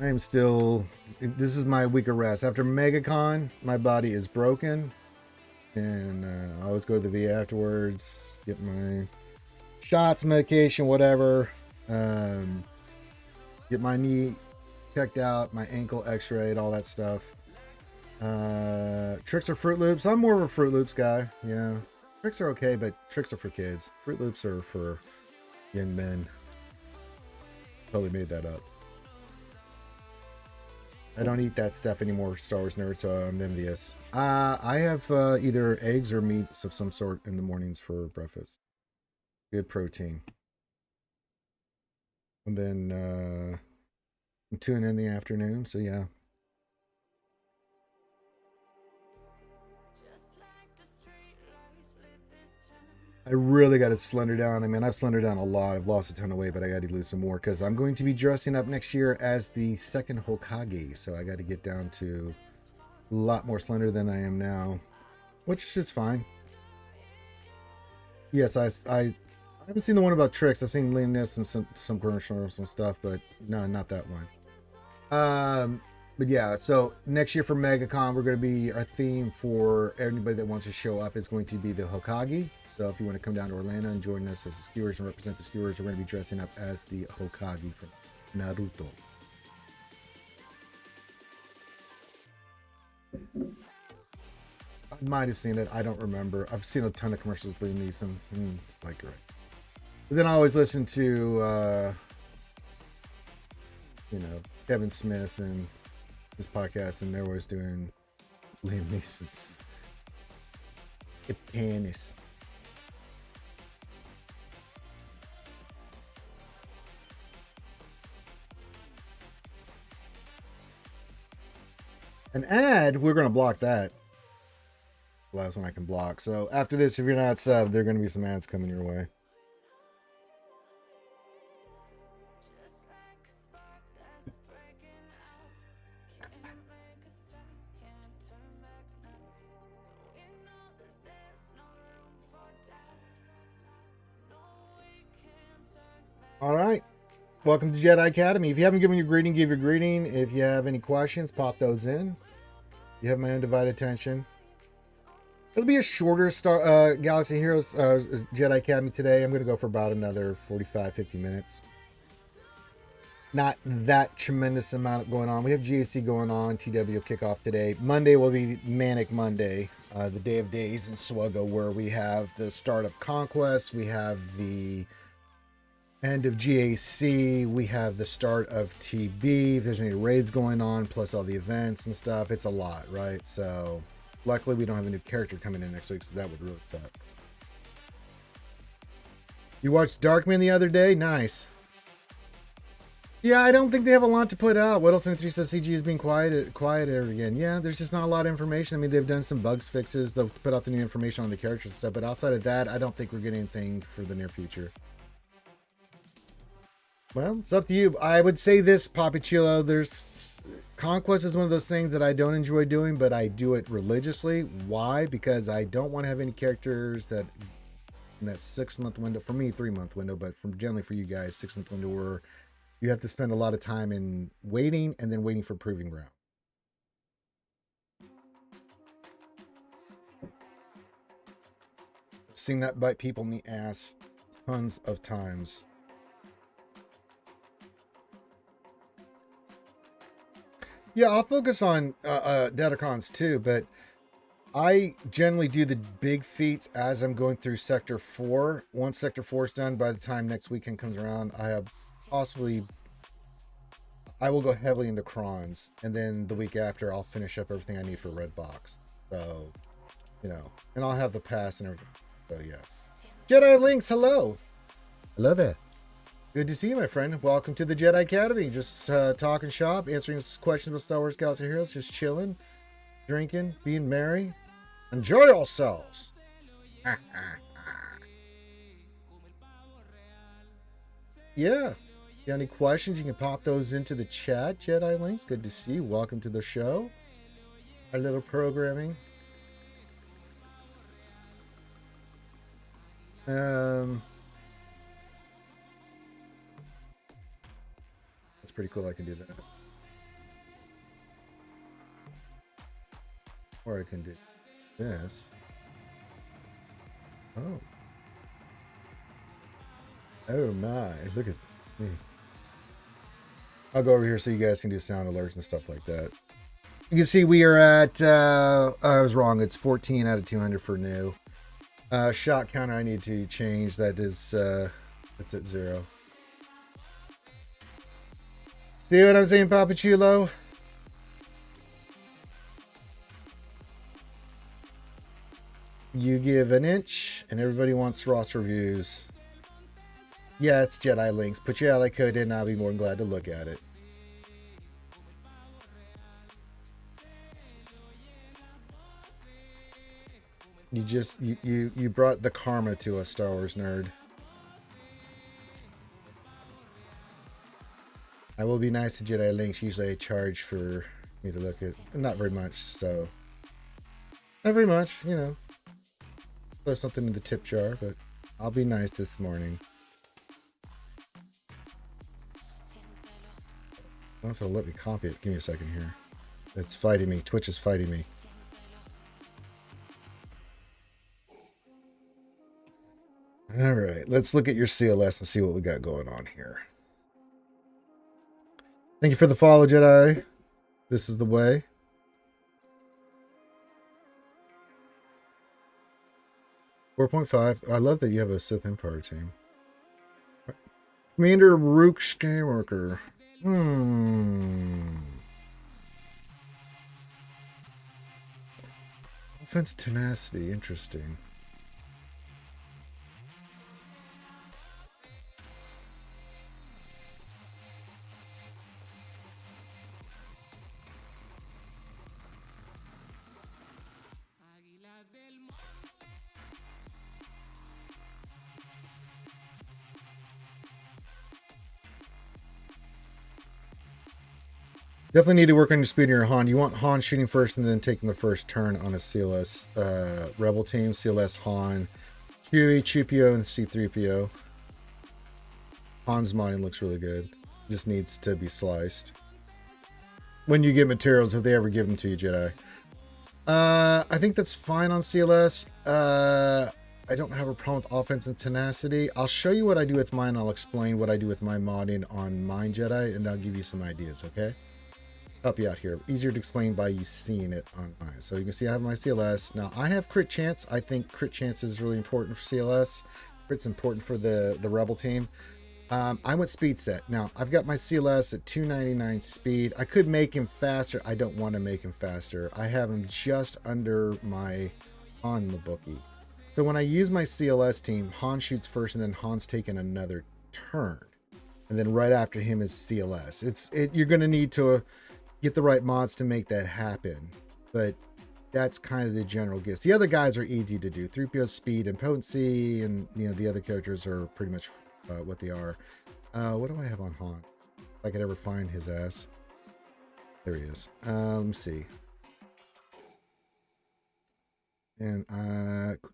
Speaker 1: I am still... This is my week of rest. After MegaCon, my body is broken. And I always go to the VA afterwards. Get my shots, medication, whatever. Get my knee checked out. My ankle x-rayed, all that stuff. Tricks or Fruit Loops? I'm more of a Fruit Loops guy. Yeah. Tricks are okay, but tricks are for kids. Fruit Loops are for young men. Totally made that up. I don't eat that stuff anymore, Star Wars nerd, so I'm envious. I have either eggs or meat of some sort in the mornings for breakfast. Good protein. And then tuna in the afternoon, so yeah. I really got to slender down. I mean, I've slendered down a lot. I've lost a ton of weight, but I got to lose some more because I'm going to be dressing up next year as the second Hokage. So I got to get down to a lot more slender than I am now, which is fine. Yes, I haven't seen the one about tricks. I've seen leanness and some commercials and stuff, but no, not that one. But yeah, so next year for MegaCon, we're going to be, our theme for anybody that wants to show up is going to be the Hokage. So if you want to come down to Orlando and join us as the skewers and represent the skewers, we're going to be dressing up as the Hokage from Naruto. I might have seen it. I don't remember. I've seen a ton of commercials with Liam Neeson. It's like, right. But then I always listen to, Kevin Smith and his podcast, and they're always doing Liam Neeson's penis. An ad, we're going to block that. The last one I can block. So after this, if you're not subbed, there are going to be some ads coming your way. All right. Welcome to Jedi Academy. If you haven't given your greeting, give your greeting. If you have any questions, pop those in. You have my undivided attention. It'll be a shorter Galaxy Heroes Jedi Academy today. I'm going to go for about another 45-50 minutes. Not that tremendous amount going on. We have GAC going on. TW kickoff today. Monday will be Manic Monday, the day of days in Swuggo, where we have the start of Conquest. We have the end of GAC, we have the start of TB, if there's any raids going on, plus all the events and stuff. It's a lot, right? So luckily we don't have a new character coming in next week, so that would really suck. You watched Darkman the other day? Nice. Yeah, I don't think they have a lot to put out. What else? 3 says CG is being quieter again. Yeah, there's just not a lot of information. I mean, they've done some bugs fixes. They'll put out the new information on the characters and stuff, but outside of that, I don't think we're getting anything for the near future. Well, it's up to you. I would say this, Papichulo, there's Conquest is one of those things that I don't enjoy doing, but I do it religiously. Why? Because I don't want to have any characters that in that 6 month window, for me 3 month window, but from generally for you guys 6 month window, where you have to spend a lot of time in waiting and then waiting for proving ground. Seen that bite people in the ass tons of times. Yeah, I'll focus on Datacrons too, but I generally do the big feats as I'm going through Sector 4. Once Sector 4 is done, by the time next weekend comes around, I will go heavily into Crons, and then the week after, I'll finish up everything I need for Red Box. So, and I'll have the pass and everything. So, yeah. Jedi Links, hello. Hello there. Good to see you, my friend. Welcome to the Jedi Academy. Just talking shop, answering questions about Star Wars Galaxy Heroes, just chilling, drinking, being merry. Enjoy yourselves. Yeah. If you got any questions, you can pop those into the chat, Jedi Links. Good to see you. Welcome to the show. Our little programming. That's pretty cool. I can do that. Or I can do this. Oh. Oh my. Look at me. I'll go over here so you guys can do sound alerts and stuff like that. You can see we are at, I was wrong. It's 14 out of 200 for new. Shot counter I need to change. That is, it's at 0. See what I'm saying, Papachulo? You give an inch, and everybody wants roster reviews. Yeah, it's Jedi Links. Put your ally code in, and I'll be more than glad to look at it. You brought the karma to us, Star Wars nerd. I will be nice to Jedi Links. Usually I charge for me to look at. Not very much, so. Not very much, Throw something in the tip jar, but I'll be nice this morning. I don't know if it'll let me copy it. Give me a second here. It's fighting me. Twitch is fighting me. All right, let's look at your CLS and see what we got going on here. Thank you for the follow, Jedi. This is the way. .5. I love that you have a Sith Empire team. Commander Rook Skywalker. Offense tenacity. Interesting. Definitely need to work on your speed in your Han. You want Han shooting first and then taking the first turn on a CLS Rebel team. CLS Han, Chewie, Chupio, and C-3PO. Han's modding looks really good. Just needs to be sliced. When you get materials, if they ever give them to you, Jedi. I think that's fine on CLS. I don't have a problem with offense and tenacity. I'll show you what I do with mine. I'll explain what I do with my modding on mine, Jedi, and I'll give you some ideas, okay? Help you out here. Easier to explain by you seeing it on mine. So you can see I have my CLS. Now I have crit chance. I think crit chance is really important for CLS. Crit's important for the Rebel team. I went speed set. Now I've got my CLS at 299 speed. I could make him faster. I don't want to make him faster. I have him just under my Han Mabuki. So when I use my CLS team, Han shoots first and then Han's taking another turn. And then right after him is CLS. You're going to need to get the right mods to make that happen, but that's kind of the general gist. The other guys are easy to do. 3PO speed and potency, and the other characters are pretty much what they are. What do I have on Han? If I could ever find his ass. There he is. Let me see. And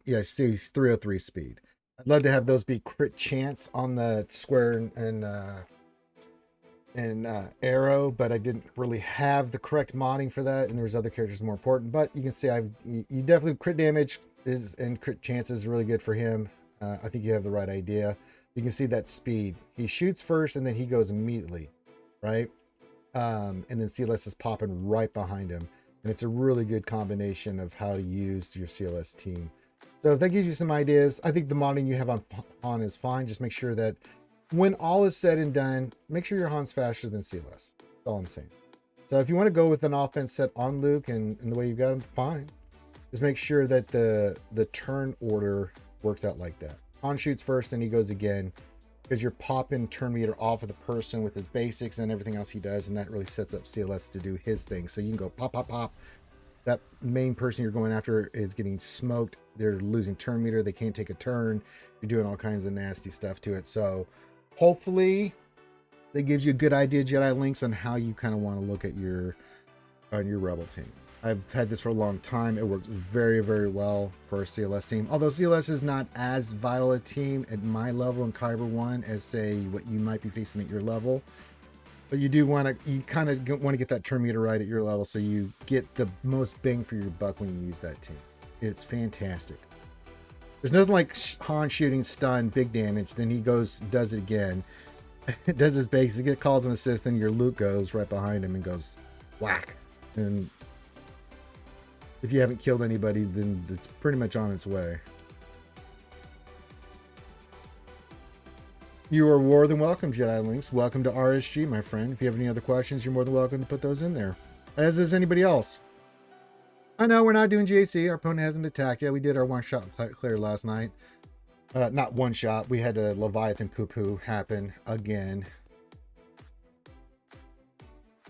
Speaker 1: yeah, see, he's 303 speed. I'd love to have those be crit chance on the square and arrow, but I didn't really have the correct modding for that, and there was other characters more important. But you can see you definitely crit damage is and crit chance is really good for him. I think you have the right idea. You can see that speed. He shoots first, and then he goes immediately, right? And then CLS is popping right behind him. And it's a really good combination of how to use your CLS team. So if that gives you some ideas, I think the modding you have on Han is fine. Just make sure that when all is said and done, make sure your Han's faster than CLS. That's all I'm saying. So if you want to go with an offense set on Luke and the way you've got him, fine. Just make sure that the turn order works out like that. Han shoots first, and he goes again, because you're popping turn meter off of the person with his basics and everything else he does, and that really sets up CLS to do his thing. So you can go pop, pop, pop. That main person you're going after is getting smoked. They're losing turn meter. They can't take a turn. You're doing all kinds of nasty stuff to it. So hopefully that gives you a good idea, Jedi Links, on how you kind of want to look at your Rebel team. I've had this for a long time. It works very, very well for a CLS team. Although CLS is not as vital a team at my level in Kyber 1 as, say, what you might be facing at your level. But you do want to, you kind of want to get that turn meter right at your level, so you get the most bang for your buck when you use that team. It's fantastic. There's nothing like Han shooting stun, big damage. Then he goes, does it again. Does his basic, it calls an assist, and your Luke goes right behind him and goes whack. And if you haven't killed anybody, then it's pretty much on its way. You are more than welcome, Jedi Links. Welcome to RSG, my friend. If you have any other questions, you're more than welcome to put those in there, as is anybody else. I know we're not doing JC. Our opponent hasn't attacked yet. We did our one-shot clear last night. Not one shot. We had a Leviathan poo-poo happen again.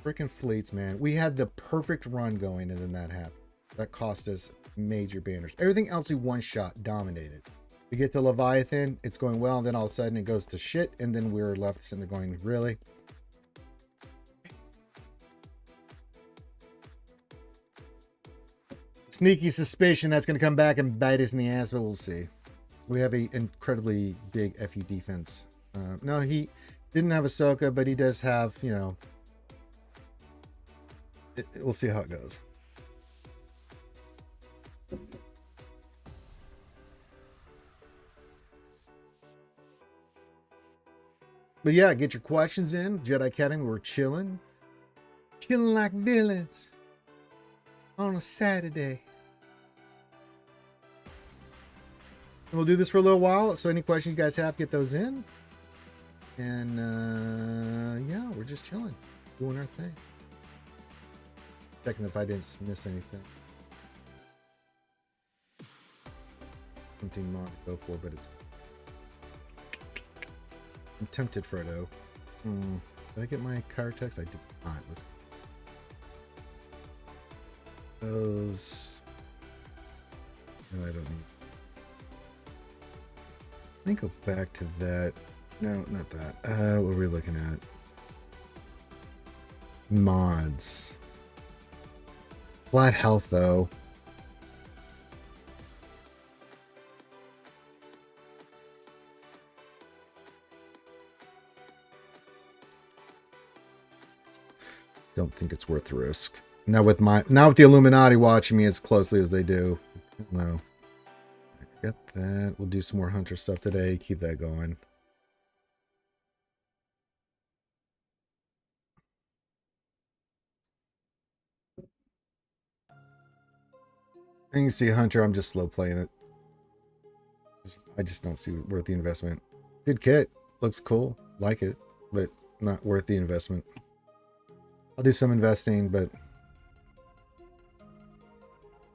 Speaker 1: Freaking fleets, man. We had the perfect run going, and then that happened. That cost us major banners. Everything else we one-shot dominated. We get to Leviathan, it's going well, and then all of a sudden it goes to shit, and then we're left sitting there going, really? Sneaky suspicion that's going to come back and bite us in the ass, but we'll see. We have an incredibly big FU defense. No, he didn't have Ahsoka, but he does have, you know, we'll see how it goes. But yeah, get your questions in. Jedi Academy, we're chilling. Chilling like villains on a Saturday. And we'll do this for a little while. So any questions you guys have, get those in. And yeah, we're just chilling. Doing our thing. Checking if I didn't miss anything. Something not to go for, but it's... I'm tempted, Frodo. Did I get my card text? I did not. Let's... Those... No, I don't need... Let me go back to that. No, not that. What are we looking at? Mods. Flat health, though. Don't think it's worth the risk. Now with the Illuminati watching me as closely as they do. No. Got that. We'll do some more hunter stuff today. Keep that going. And you see Hunter, I'm just slow playing it. I just don't see worth the investment. Good kit. Looks cool. Like it. But not worth the investment. I'll do some investing, but...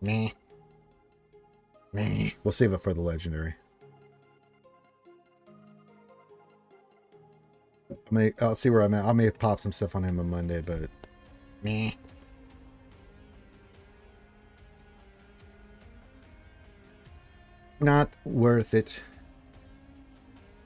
Speaker 1: Nah. Nah. We'll save it for the legendary. I'll see where I'm at. I may pop some stuff on him on Monday, but... Nah. Not worth it.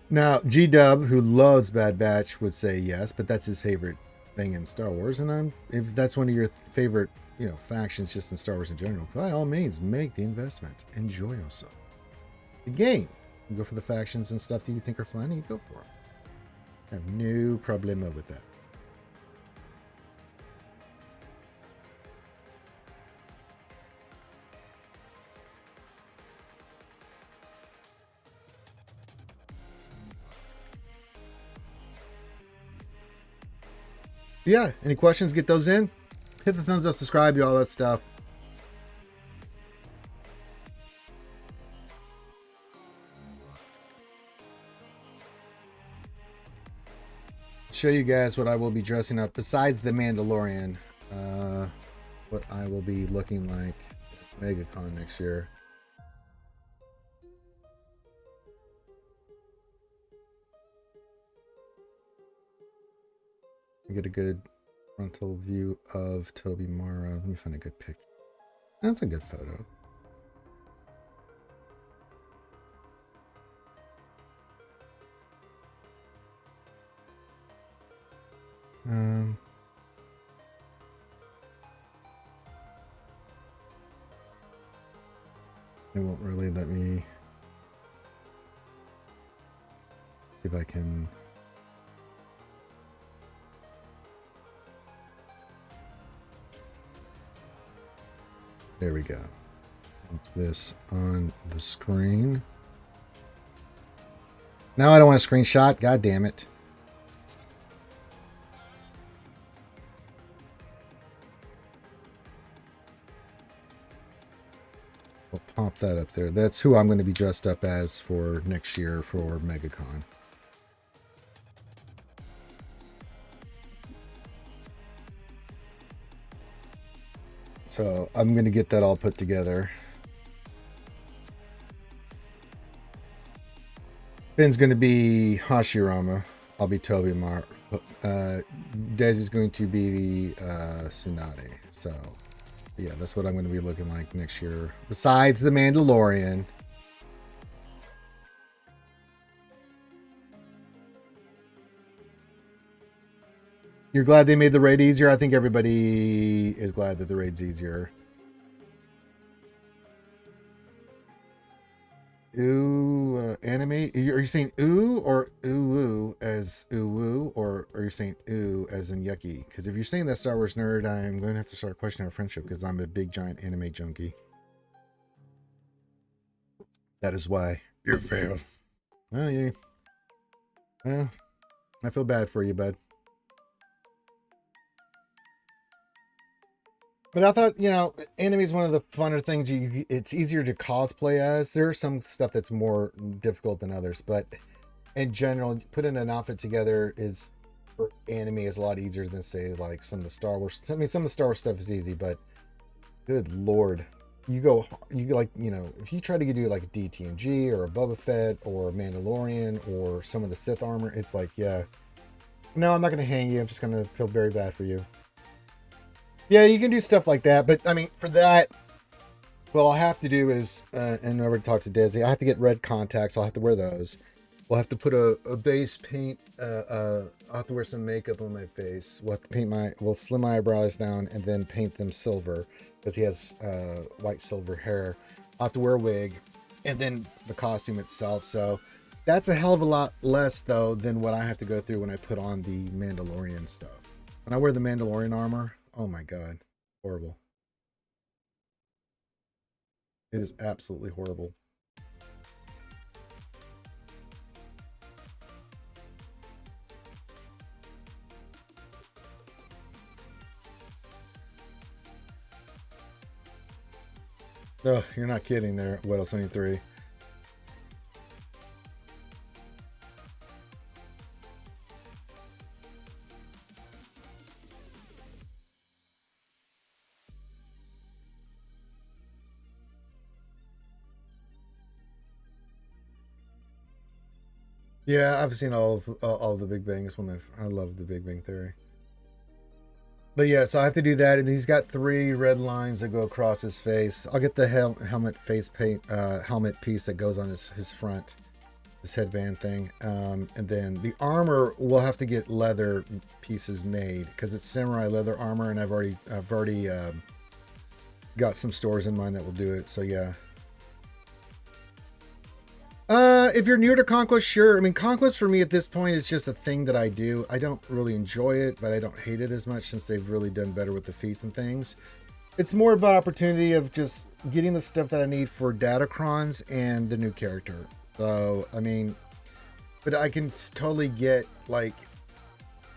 Speaker 1: Now, G Dub, who loves Bad Batch, would say yes, but that's his favorite thing in Star Wars. And if that's one of your favorite, factions just in Star Wars in general, by all means, make the investment. Enjoy yourself. The game. You go for the factions and stuff that you think are fun, and you go for it. I have no problema with that. Yeah, any questions? Get those in. Hit the thumbs up, subscribe, do all that stuff. Show you guys what I will be dressing up besides the Mandalorian. What I will be looking like at MegaCon next year. Get a good frontal view of Toby Mara. Let me find a good picture. That's a good photo. It won't really let me see if I can. There we go. Put this on the screen. Now I don't want a screenshot. God damn it. We'll pop that up there. That's who I'm going to be dressed up as for next year for MegaCon. So I'm going to get that all put together. Ben's going to be Hashirama. I'll be Toby Mar. Desi's going to be the Tsunade. So yeah, that's what I'm going to be looking like next year. Besides the Mandalorian. You're glad they made the raid easier? I think everybody is glad that the raid's easier. Ooh, anime? Are you saying ooh or ooh as ooh, or are you saying ooh as in yucky? Because if you're saying that, Star Wars nerd, I'm going to have to start questioning our friendship because I'm a big giant anime junkie. That is why.
Speaker 2: You failed.
Speaker 1: Oh, yeah. Well, I feel bad for you, bud. But I thought, anime is one of the funner things. It's easier to cosplay as. There's some stuff that's more difficult than others, but in general, putting an outfit together is for anime is a lot easier than say like some of the Star Wars. I mean, some of the Star Wars stuff is easy, but good lord, if you try to do like a DTMG or a Boba Fett or a Mandalorian or some of the Sith armor, it's like, yeah, no, I'm not gonna hang you. I'm just gonna feel very bad for you. Yeah, you can do stuff like that, but I mean, for that, what I'll have to do is, in order to talk to Desi, I have to get red contacts. I'll have to wear those. We'll have to put a base paint. I'll have to wear some makeup on my face. We'll slim my eyebrows down and then paint them silver because he has white silver hair. I'll have to wear a wig and then the costume itself. So that's a hell of a lot less though than what I have to go through when I put on the Mandalorian stuff. When I wear the Mandalorian armor, oh my god, horrible. It is absolutely horrible. Oh, you're not kidding there, Weddle 73. Yeah, I've seen all of the Big Bang. It's I love the Big Bang Theory. But yeah, so I have to do that, and he's got 3 red lines that go across his face. I'll get the helmet face paint helmet piece that goes on his front, this headband thing. And then the armor, we'll have to get leather pieces made because it's samurai leather armor, and I've already got some stores in mind that will do it. So yeah. If you're newer to Conquest, sure. I mean, Conquest for me at this point is just a thing that I do. I don't really enjoy it, but I don't hate it as much since they've really done better with the feats and things. It's more about opportunity of just getting the stuff that I need for Datacrons and the new character. So, I mean, but I can totally get, like,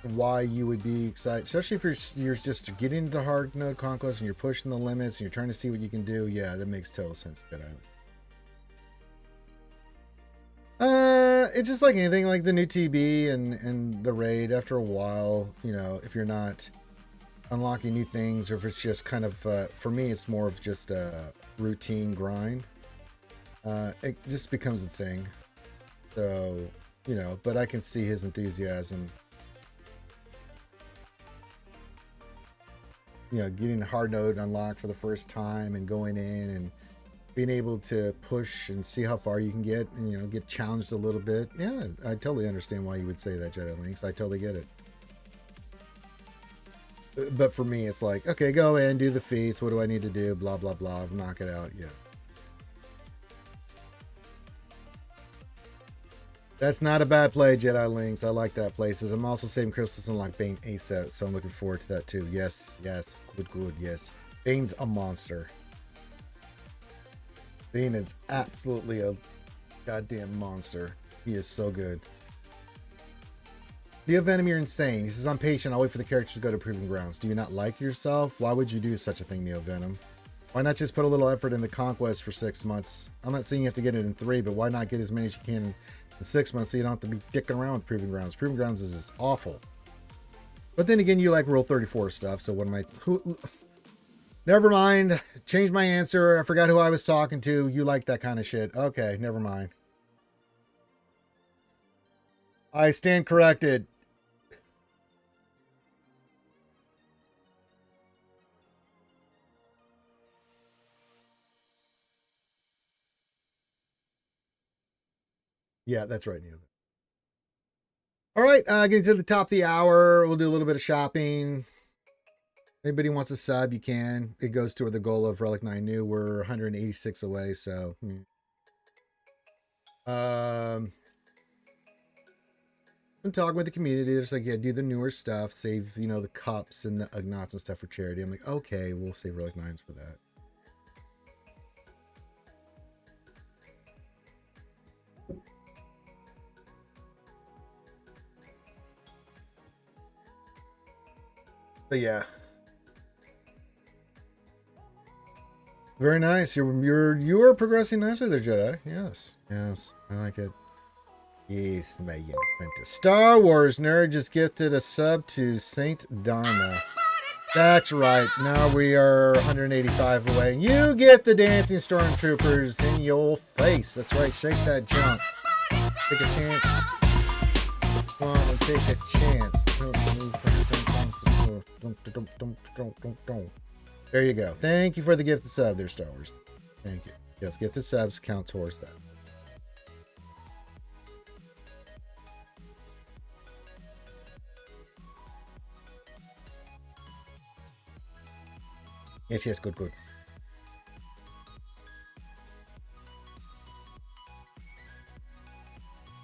Speaker 1: why you would be excited, especially if you're just getting into hard mode Conquest and you're pushing the limits and you're trying to see what you can do. Yeah, that makes total sense. Jedi. It's just like anything, like the new TB and the raid. After a while, you know, if you're not unlocking new things, or if it's just kind of for me, it's more of just a routine grind. It just becomes a thing. So, you know, but I can see his enthusiasm. You know, getting hard mode unlocked for the first time and going in and being able to push and see how far you can get and, you know, get challenged a little bit. Yeah, I totally understand why you would say that, Jedi Links. I totally get it. But for me, it's like, okay, go in, do the feats. What do I need to do? Blah, blah, blah. Knock it out. Yeah. That's not a bad play, Jedi Links. I like that play. Says I'm also saving crystals to unlock Bane ASAP, so I'm looking forward to that too. Yes, yes, good, yes. Bane's a monster. Bane is absolutely a goddamn monster. He is so good. Theo Venom, you're insane. He says, I'm patient. I'll wait for the characters to go to Proving Grounds. Do you not like yourself? Why would you do such a thing, Neo Venom? Why not just put a little effort into Conquest for 6 months? I'm not saying you have to get it in 3, but why not get as many as you can in 6 months so you don't have to be dicking around with Proving Grounds? Proving Grounds is just awful. But then again, you like Rule 34 stuff, so what am I... Never mind. Changed my answer. I forgot who I was talking to. You like that kind of shit. Okay, never mind. I stand corrected. Yeah, that's right, Neil. All right, getting to the top of the hour. We'll do a little bit of shopping. Anybody wants a sub, you can. It goes toward the goal of Relic 9 New. We're 186 away, so... I'm talking with the community. They're just like, yeah, do the newer stuff. Save, you know, the cups and the Ugnaughts and stuff for charity. I'm like, okay, we'll save Relic 9s for that. But yeah. Very nice. You're progressing nicely there, Jedi. Yes. Yes. I like it. Yes, my young apprentice. Star Wars nerd just gifted a sub to Saint Dharma. That's right. Now we are 185 away. You get the dancing stormtroopers in your face. That's right. Shake that junk. Take a chance. Come on and take a chance. There you go. Thank you for the gift of sub there, Star Wars. Thank you. Yes, gifted subs count towards that. Yes, yes, good, good.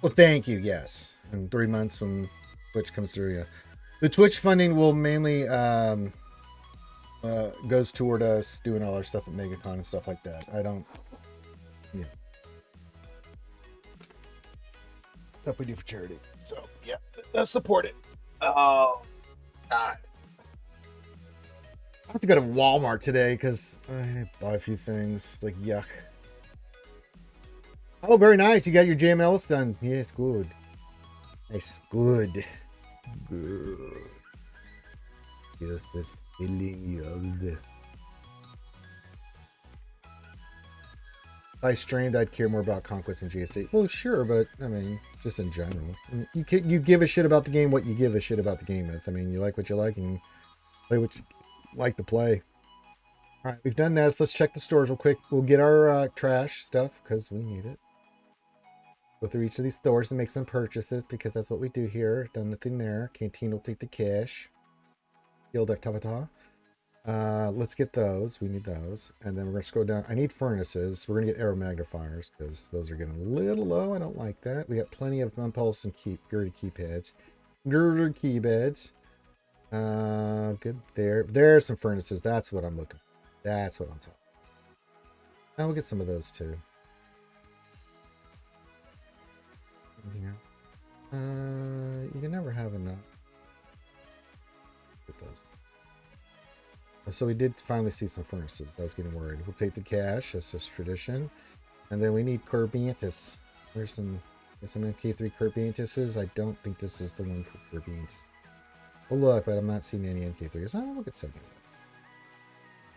Speaker 1: Well, thank you, yes. In 3 months when Twitch comes through, yeah. The Twitch funding will mainly goes toward us doing all our stuff at MegaCon and stuff like that. I don't, yeah. Stuff we do for charity. So, yeah, let's support it. Oh, God. I have to go to Walmart today because I buy a few things. It's like, yuck. Oh, very nice. You got your JMLs done. Yes, good. Nice. Good. Good. Just the feeling of the... If I streamed, I'd care more about Conquest and GSA. Well, sure, but, I mean, just in general. I mean, you give a shit about the game what you give a shit about the game with. I mean, you like what you like and play what you like to play. All right, we've done this. Let's check the stores real quick. We'll get our trash stuff because we need it. Go through each of these stores and make some purchases because that's what we do here. Done nothing there. Canteen will take the cash. Guild activity. Let's get those. We need those. And then we're going to scroll down. I need furnaces. We're going to get arrow magnifiers because those are getting a little low. I don't like that. We got plenty of impulse and girder keypads. Girder keypads. Good there. There's some furnaces. That's what I'm looking for. That's what I'm talking about. Now we'll get some of those too. Yeah. You can never have enough. Get those. So we did finally see some furnaces. I was getting worried. We'll take the cash. That's just tradition. And then we need Kerbantis. There's some MK3 Kerbantises. I don't think this is the one for Kerbantis. Well, look, but I'm not seeing any MK3s. Oh, look at 70.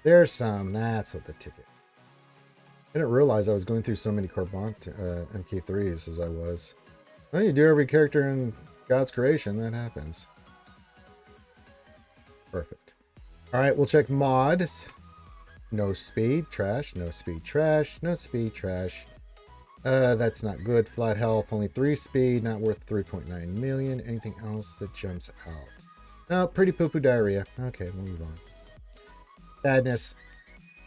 Speaker 1: There's some. That's what the ticket. I didn't realize I was going through so many MK3s as I was. Well, you do every character in God's creation. That happens. Perfect. All right, we'll check mods. No speed, trash. No speed, trash. No speed, trash. That's not good. Flat health, only 3 speed, not worth 3.9 million. Anything else that jumps out? No, pretty poo-poo diarrhea. Okay, we'll move on. Sadness.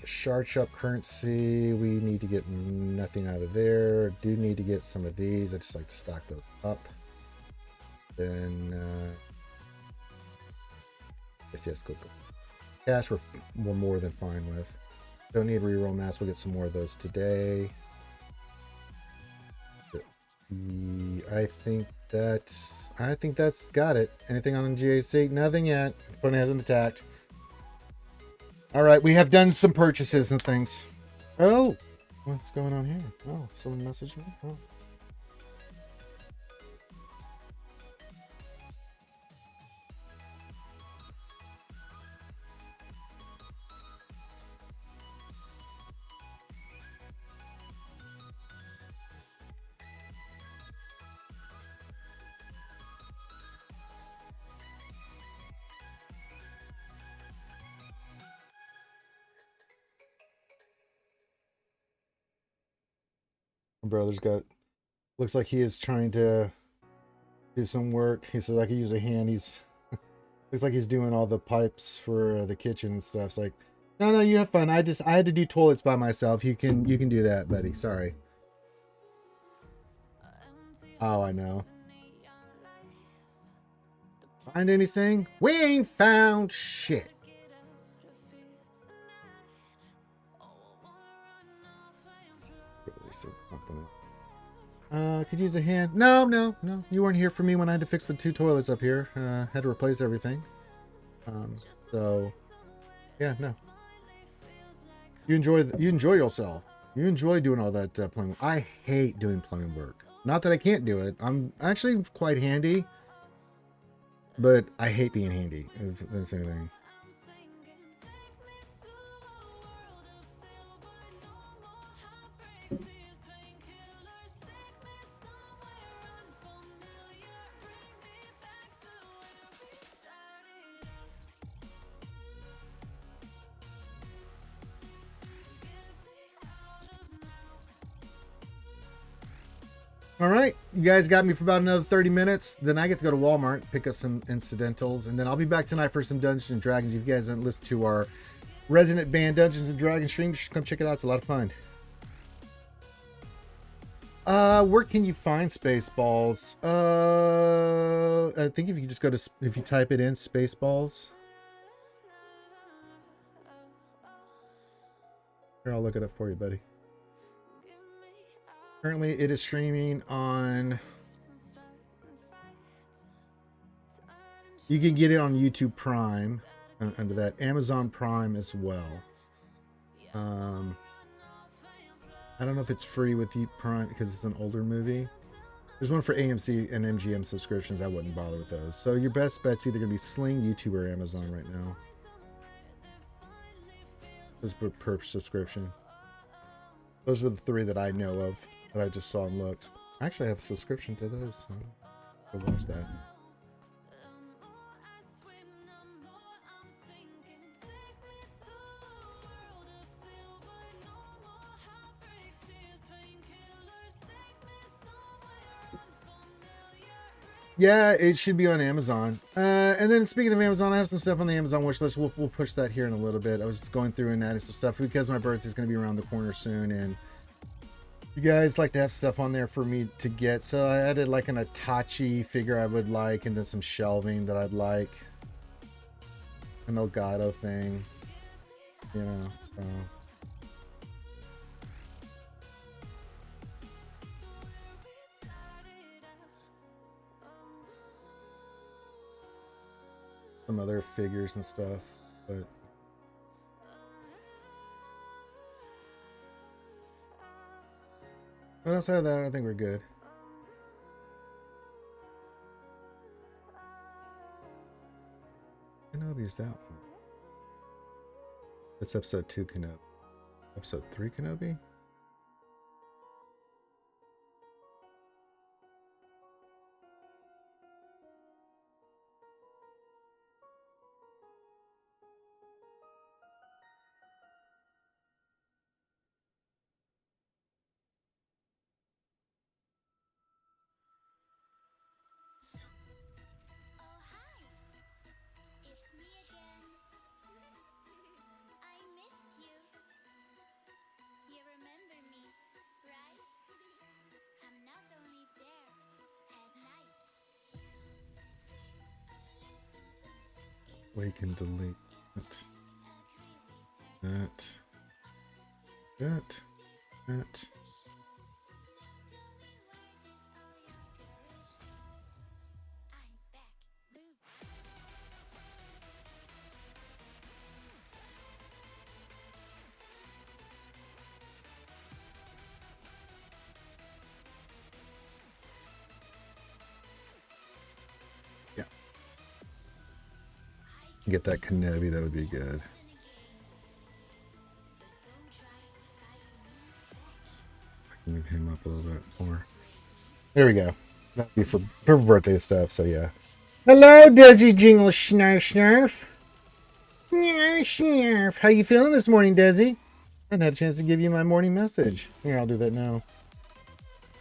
Speaker 1: Shard shop currency. We need to get nothing out of there. Do need to get some of these. I just like to stock those up. Then, yes, go. Cash we're more than fine with. Don't need reroll mats. We'll get some more of those today. I think that's got it. Anything on GAC? Nothing yet. Opponent hasn't attacked. All right, we have done some purchases and things. Oh, what's going on here? Oh, someone messaged me. Oh. My brother's got, looks like he is trying to do some work. He says I could use a hand. He's looks like he's doing all the pipes for the kitchen and stuff. It's like, no, you have fun. I had to do toilets by myself. You can do that, buddy. Sorry. Oh, I know. Find anything? We ain't found shit. Could use a hand. No. You weren't here for me when I had to fix the 2 toilets up here. Had to replace everything. So yeah, no. You enjoy yourself. You enjoy doing all that plumbing. I hate doing plumbing work. Not that I can't do it. I'm actually quite handy, but I hate being handy. If that's anything. All right, you guys got me for about another 30 minutes. Then I get to go to Walmart, pick up some incidentals, and then I'll be back tonight for some Dungeons and Dragons. If you guys haven't listened to our Resident Band Dungeons and Dragons stream, you should come check it out. It's a lot of fun. Where can you find Spaceballs? I think if you just go to, if you type it in, Spaceballs. Here, I'll look it up for you, buddy. Currently, it is streaming on... You can get it on YouTube Prime, under that. Amazon Prime as well. I don't know if it's free with the Prime, because it's an older movie. There's one for AMC and MGM subscriptions. I wouldn't bother with those. So your best bet's either going to be Sling, YouTube, or Amazon right now. This is per subscription. Those are the 3 that I know of. That I just saw and looked. I actually have a subscription to those, so go watch that. Yeah, it should be on Amazon. And then speaking of Amazon, I have some stuff on the Amazon wish list. We'll push that here in a little bit. I was just going through and adding some stuff because my birthday is going to be around the corner soon, and you guys like to have stuff on there for me to get. So I added like an Itachi figure I would like, and then some shelving that I'd like. An Elgato thing, you know. So. Some other figures and stuff, but outside of that, I think we're good. Kenobi is that one? That's episode 2 Kenobi. Episode 3 Kenobi? We can delete that. Yeah. Get that Kenobi, that would be good. I can move him up a little bit more. There we go. That'd be for birthday stuff, so yeah. Hello, Desi Jingle Snarf Snarf. Snarf. How you feeling this morning, Desi? I hadn't had a chance to give you my morning message. Here, I'll do that now.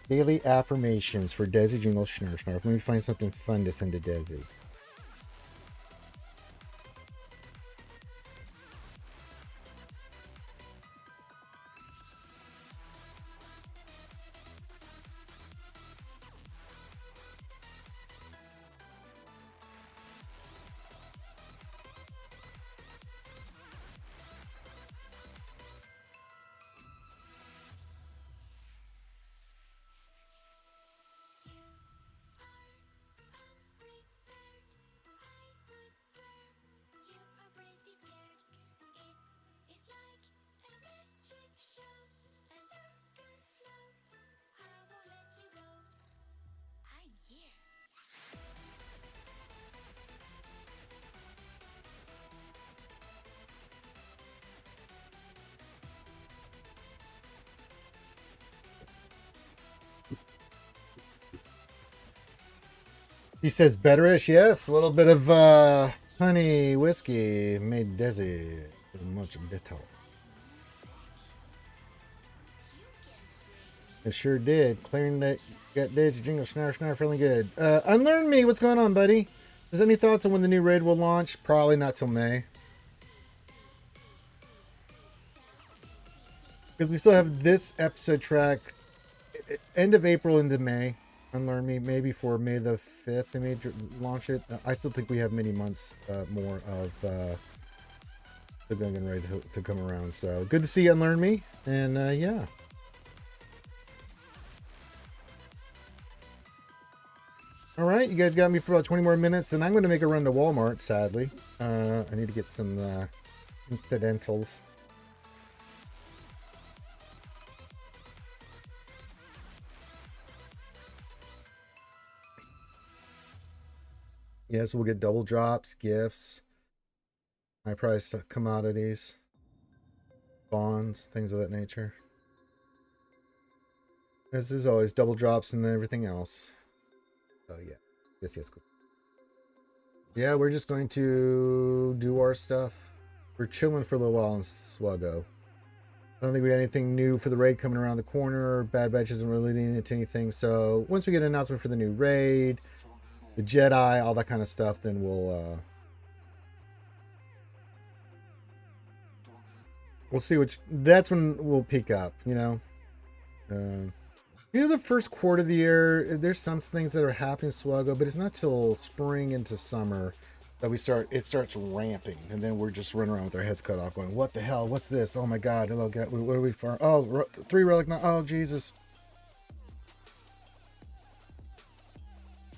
Speaker 1: Daily affirmations for Desi Jingle Snarf Snarf. Let me find something fun to send to Desi. He says betterish, yes. A little bit of honey whiskey made Desi much better. It sure did. Clearing that got Desi Jingle Snarf Snarf feeling good. Unlearn me, what's going on, buddy? Has any thoughts on when the new raid will launch? Probably not till May. Because we still have this episode track end of April into May. Unlearn me, maybe for May the 5th they may launch it. I still think we have many months more of the Gungan raid to come around. So good to see you, Unlearn me, and yeah. All right, you guys got me for about 20 more minutes, and I'm going to make a run to Walmart. Sadly, I need to get some incidentals. Yes, we'll get double drops, gifts, high priced commodities, bonds, things of that nature. This is always double drops and then everything else. Oh yeah, yes, cool. Yeah, we're just going to do our stuff. We're chilling for a little while in Swaggo. I don't think we got anything new for the raid coming around the corner. Bad Batch isn't really leading into anything. So once we get an announcement for the new raid, the Jedi, all that kind of stuff, then we'll see which. That's when we'll pick up. The first quarter of the year, there's some things that are happening in Swaggo, but it's not till spring into summer that it starts ramping, and then we're just running around with our heads cut off going, what the hell, what's this, oh my god, hello, what are we for? Oh, 3 relic, oh Jesus.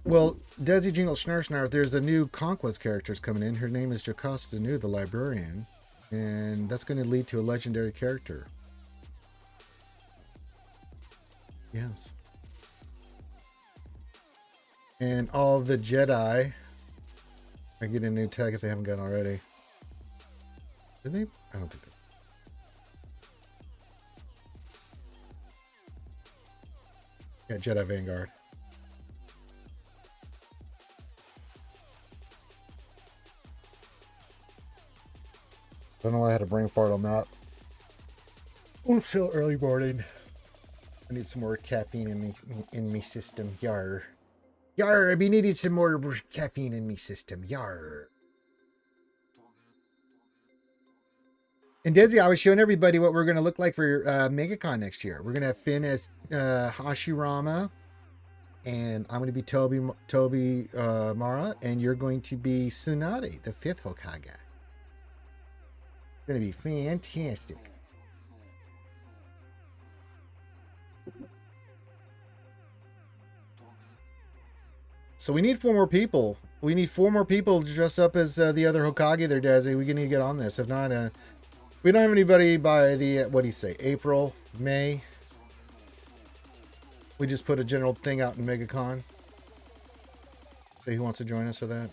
Speaker 1: Well, Desi Jingle Schnarr, there's a new Conquest characters coming in. Her name is Jocasta Nu, the librarian, and that's going to lead to a legendary character. Yes. And all the Jedi are getting a new tag if they haven't gotten already. Did they? I don't think they. Yeah, Jedi Vanguard. Don't know why I had a brain fart on that. Oh, still early morning. I need some more caffeine in me system. Yar. Yar, I be needing some more caffeine in me system. Yar. And Desi, I was showing everybody what we're going to look like for MegaCon next year. We're going to have Finn as Hashirama. And I'm going to be Toby Mara. And you're going to be Tsunade, the 5th Hokage. It's going to be fantastic. So we need 4 more people. We need 4 more people to dress up as the other Hokage there, Desi. We need to get on this. If not, we don't have anybody by the, what do you say, April, May? We just put a general thing out in MegaCon. See who wants to join us for that.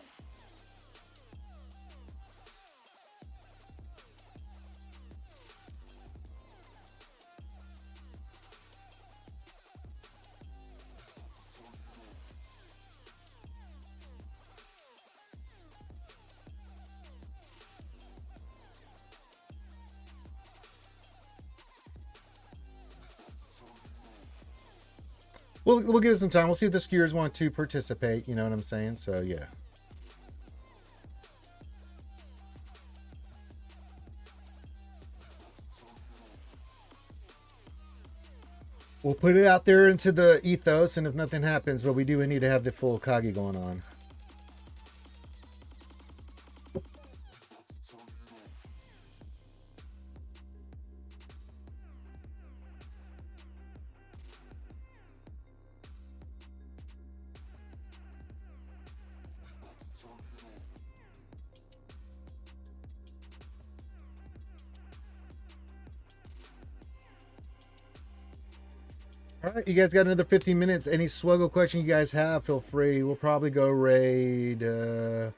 Speaker 1: We'll give it some time. We'll see if the skiers want to participate. You know what I'm saying? So, yeah. We'll put it out there into the ethos, and if nothing happens, but we do need to have the full Kage going on. All right, you guys got another 15 minutes. Any Swuggle question you guys have, feel free. We'll probably go raid. What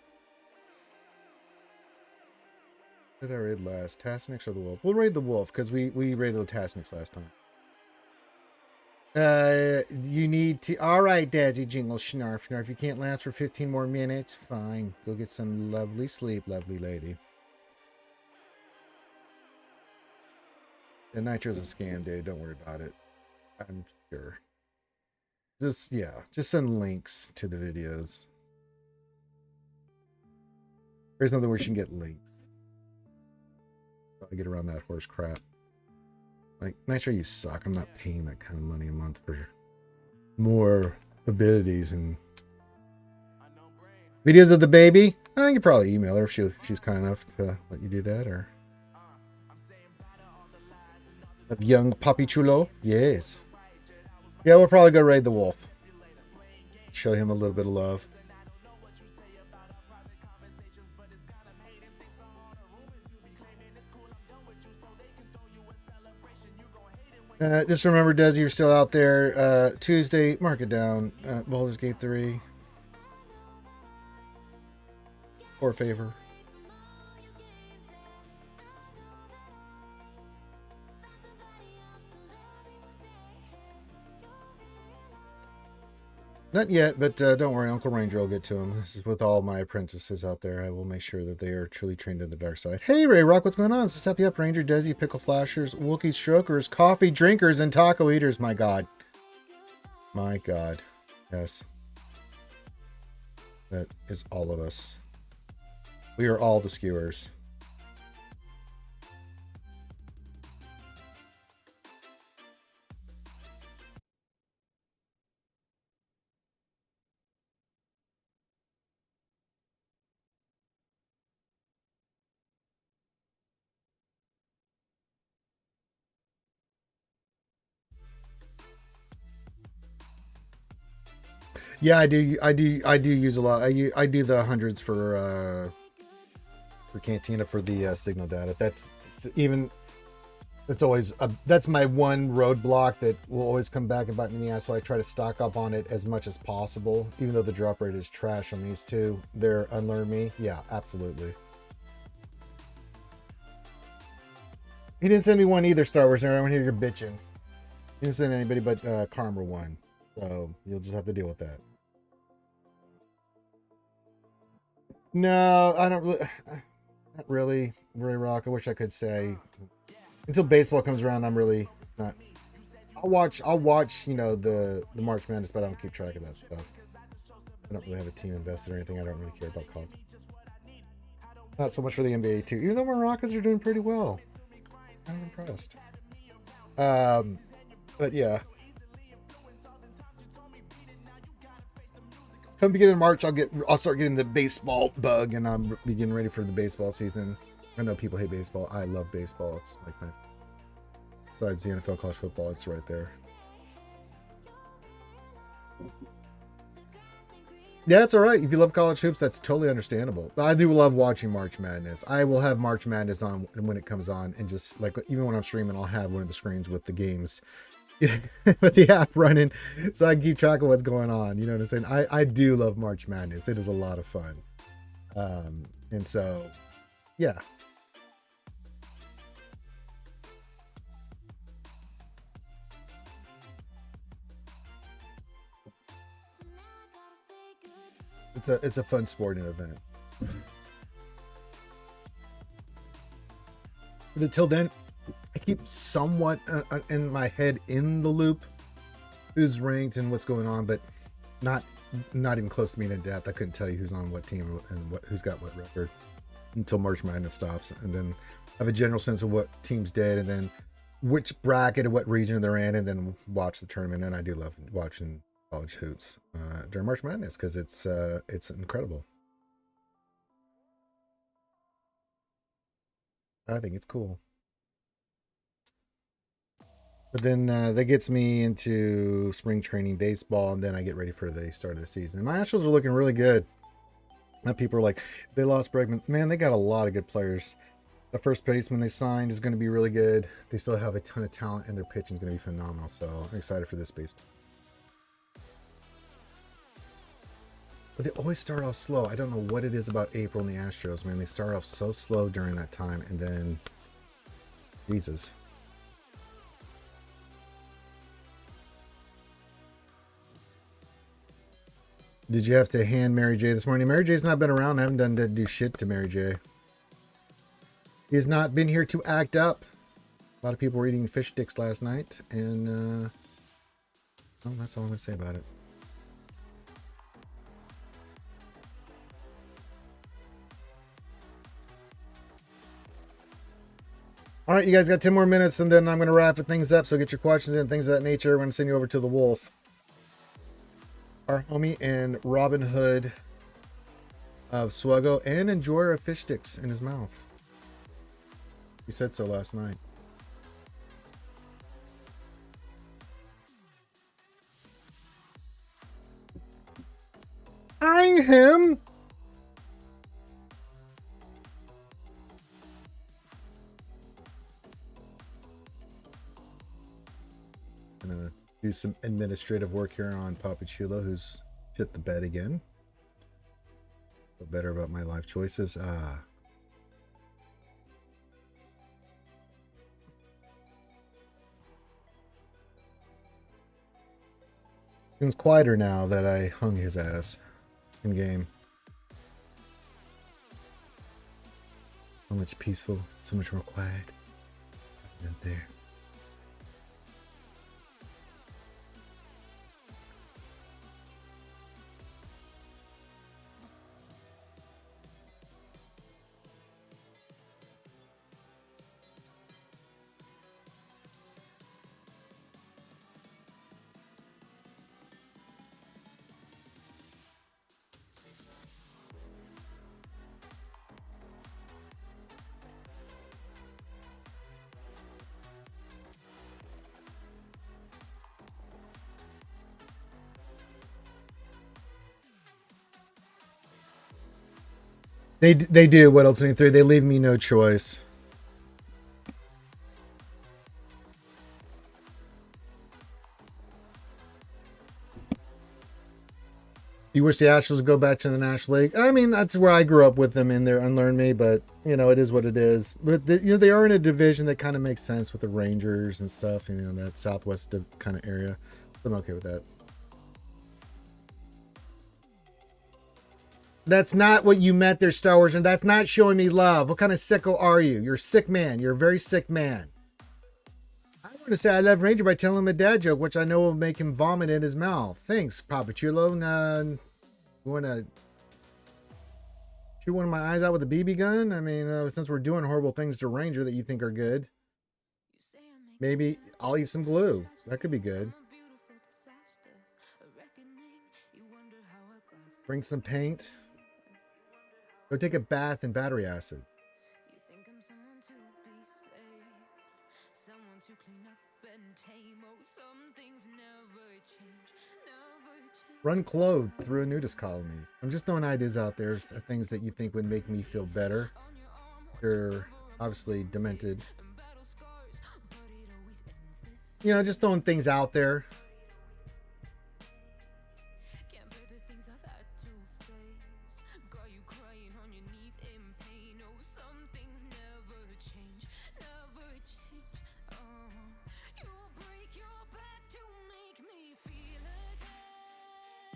Speaker 1: did I raid last? Tasnix or the Wolf? We'll raid the Wolf because we raided the Tasnix last time. You need to. All right, Daddy Jingle Schnarf. If you can't last for 15 more minutes, fine. Go get some lovely sleep, lovely lady. The Nitro's a scam, dude. Don't worry about it. I'm sure. Just send links to the videos. There's nothing where you can get links. I get around that horse crap. Like, Nitro, you suck. I'm not paying that kind of money a month for more abilities and videos of the baby. I think you probably email her if she's kind enough to let you do that, or of young puppy chulo. Yes. Yeah, we'll probably go raid the Wolf. Show him a little bit of love. Just remember, Desi, you're still out there. Tuesday, mark it down. Baldur's Gate 3. Or favor. Not yet, but don't worry, Uncle Ranger will get to him. This is with all my apprentices out there. I will make sure that they are truly trained in the dark side. Hey, Ray Rock, what's going on? This is Happy Up Ranger, Desi, Pickle Flashers, Wookiee Strokers, Coffee Drinkers, and Taco Eaters. My God. My God. Yes. That is all of us. We are all the skewers. Yeah, I do use a lot. I do the hundreds for Cantina for the signal data. That's even. That's always that's my one roadblock that will always come back and bite me in the ass. So I try to stock up on it as much as possible, even though the drop rate is trash on these two. They're Unlearn Me. Yeah, absolutely. He didn't send me one either, Star Wars. Everyone here, you're bitching. He didn't send anybody but Karma one. So you'll just have to deal with that. No, I don't really. Not really, Ray Rock. I wish I could say. Until baseball comes around, I'm really not. I'll watch, you know, the March Madness, but I don't keep track of that stuff. I don't really have a team invested or anything. I don't really care about college. Not so much for the NBA too. Even though my Rockets are doing pretty well, I'm impressed. But yeah. Come beginning of March, I'll start getting the baseball bug, and I'm getting ready for the baseball season. I know people hate baseball. I love baseball. It's like my, besides the NFL, college football, it's right there. Yeah, it's all right. If you love college hoops, that's totally understandable. I do love watching March Madness. I will have March Madness on when it comes on, and just like even when I'm streaming, I'll have one of the screens with the games with the app running, so I can keep track of what's going on. You know what I'm saying? I do love March Madness. It is a lot of fun. And so, yeah. It's a fun sporting event. But until then, I keep somewhat in my head in the loop who's ranked and what's going on, but not even close to being in depth. I couldn't tell you who's on what team and who's got what record until March Madness stops, and then have a general sense of what teams did, and then which bracket and what region they're in, and then watch the tournament. And I do love watching college hoops during March Madness because it's incredible. I think it's cool. But then that gets me into spring training baseball, and then I get ready for the start of the season. My Astros are looking really good. Now people are like, they lost Bregman. Man, they got a lot of good players. The first baseman they signed is going to be really good. They still have a ton of talent, and their pitching is going to be phenomenal. So I'm excited for this baseball. But they always start off slow. I don't know what it is about April and the Astros, man. They start off so slow during that time, and then Jesus. Did you have to hand Mary J this morning? Mary J's not been around. I haven't done to do shit to Mary J. He has not been here to act up. A lot of people were eating fish sticks last night, and well, that's all I'm gonna say about it. All right, you guys got 10 more minutes, and then I'm gonna wrap things up. So get your questions in, things of that nature. We're gonna send you over to the Wolf, our homie and Robin Hood of Swuggo, and enjoyer of fish sticks in his mouth. He said so last night. Eyeing him. I'm gonna do some administrative work here on Papa Chulo, who's shit the bed again. Feel better about my life choices. It's quieter now that I hung his ass in game. So much peaceful, so much more quiet out there. They do. What else? 3? They leave me no choice. You wish the Astros would go back to the National League? I mean, that's where I grew up with them in there, Unlearn Me, but you know, it is what it is. But they are in a division that kind of makes sense with the Rangers and stuff. You know, that Southwest kind of area. I'm okay with that. That's not what you meant there, Star Wars, and that's not showing me love. What kind of sicko are you? You're a sick man. You're a very sick man. I'm going to say I love Ranger by telling him a dad joke, which I know will make him vomit in his mouth. Thanks, Papa Chulo. You want to shoot one of my eyes out with a BB gun? I mean, since we're doing horrible things to Ranger that you think are good, maybe I'll eat some glue. That could be good. Bring some paint. Go take a bath in battery acid. Run clothed through a nudist colony. I'm just throwing ideas out there, things that you think would make me feel better. You're obviously demented. You know, just throwing things out there.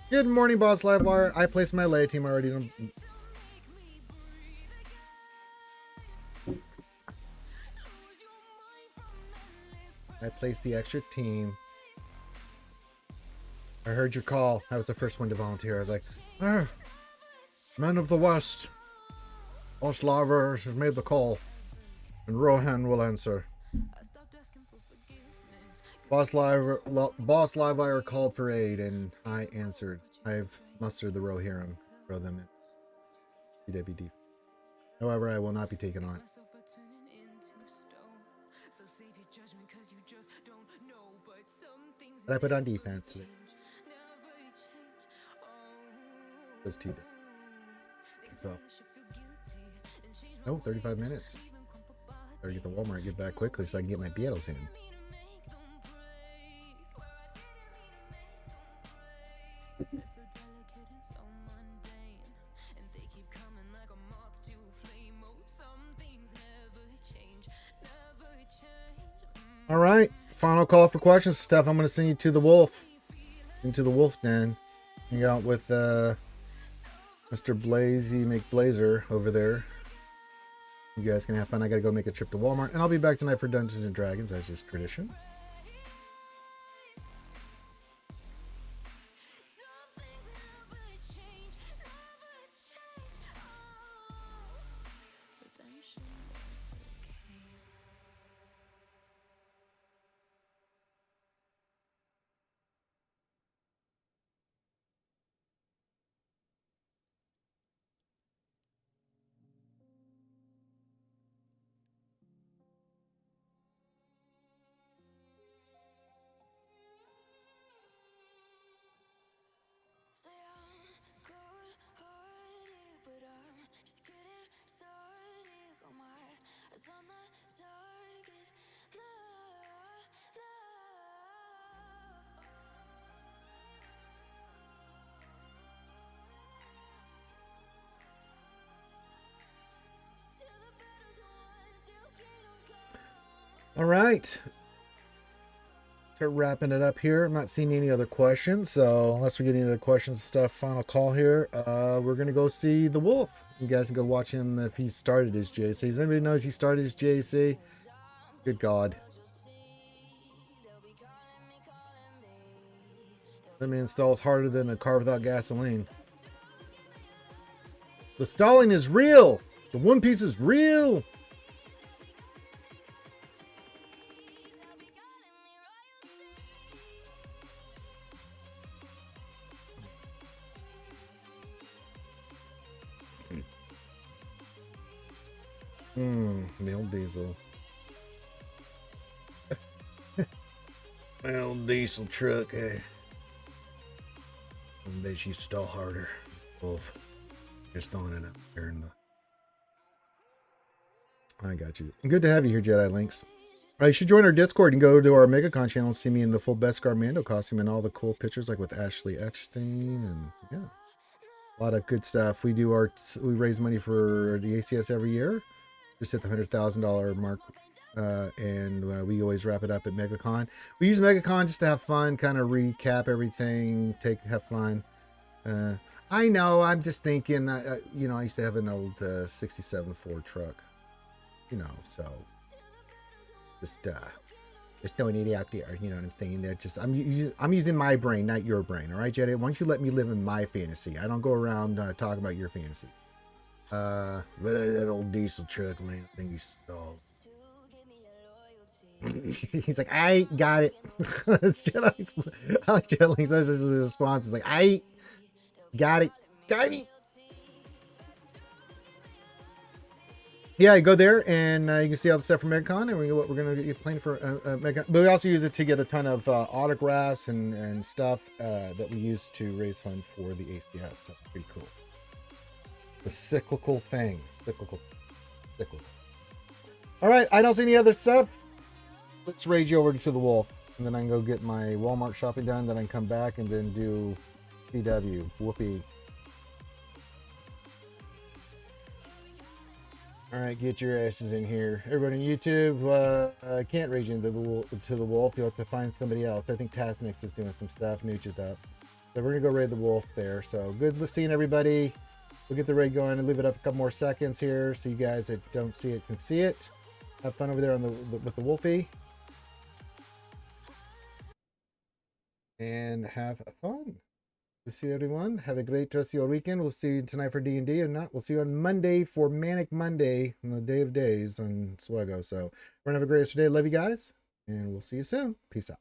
Speaker 1: Good morning, Boss Livewire. I placed my lay team already. I placed the extra team. I heard your call. I was the first one to volunteer. I was like, Men of the West. Boss Livewire has made the call. And Rohan will answer. Boss Livewire called for aid, and I answered. I've mustered the Rohirrim. Throw them in. PWD. However, I will not be taken on. But I put on defense today. Just T. So. Oh, 35 minutes. Better get the Walmart, get back quickly so I can get my Beatles in. All right, final call for questions, Steph. I'm going to send you to the wolf, into the wolf den. Hang out with Mr. Blazy McBlazer over there. You guys can have fun. I got to go make a trip to Walmart, and I'll be back tonight for Dungeons and Dragons, as is tradition. All right. Start wrapping it up here. I'm not seeing any other questions, so unless we get any other questions and stuff, final call here. We're gonna go see the wolf. You guys can go watch him if he started his JC. Does anybody knows he started his JC? Good God. That man stalls harder than a car without gasoline. The stalling is real. The One Piece is real. Male diesel. Male diesel truck, eh? I bet you stall harder. Wolf. Just throwing it up there in the I got you. Good to have you here, Jedi Links. You should join our Discord and go to our MegaCon channel and see me in the full Beskar Mando costume and all the cool pictures, like with Ashley Eckstein, and yeah, a lot of good stuff. We raise money for the ACS every year. Just hit the $100,000 mark, and we always wrap it up at MegaCon. We use MegaCon just to have fun, kind of recap everything, have fun. I know. I'm just thinking. I used to have an old '67 Ford truck. So just throwing it out there. You know what I'm saying? That just I'm using my brain, not your brain. All right, Jedi. Why don't you let me live in my fantasy? I don't go around talking about your fantasy. But that old diesel truck, man, I think he stalled. He's like, I got it. It's Jedi. I like Jedi. That's his response. Is like, I got it. Got it. Yeah, go there and you can see all the stuff from MegaCon, and we're going to get playing for MegaCon. But we also use it to get a ton of autographs and stuff that we use to raise funds for the ACS. So pretty cool. The cyclical thing. Cyclical. All right, I don't see any other stuff. Let's raid you over to the Wolf, and then I can go get my Walmart shopping done. Then I can come back and then do PW. Whoopee. All right, get your asses in here. Everybody on YouTube, I can't raid you into the Wolf. You'll have to find somebody else. I think Tasnix is doing some stuff. Nooch is up. So we're going to go raid the Wolf there. So good seeing everybody. We'll get the raid going and leave it up a couple more seconds here so you guys that don't see it can see it. Have fun over there on with the Wolfie. And have fun. We'll see everyone. Have a great rest of your weekend. We'll see you tonight for D&D. If not, we'll see you on Monday for Manic Monday, on the Day of Days on Swaggo. So we're going to have a great rest of your day. Love you guys, and we'll see you soon. Peace out.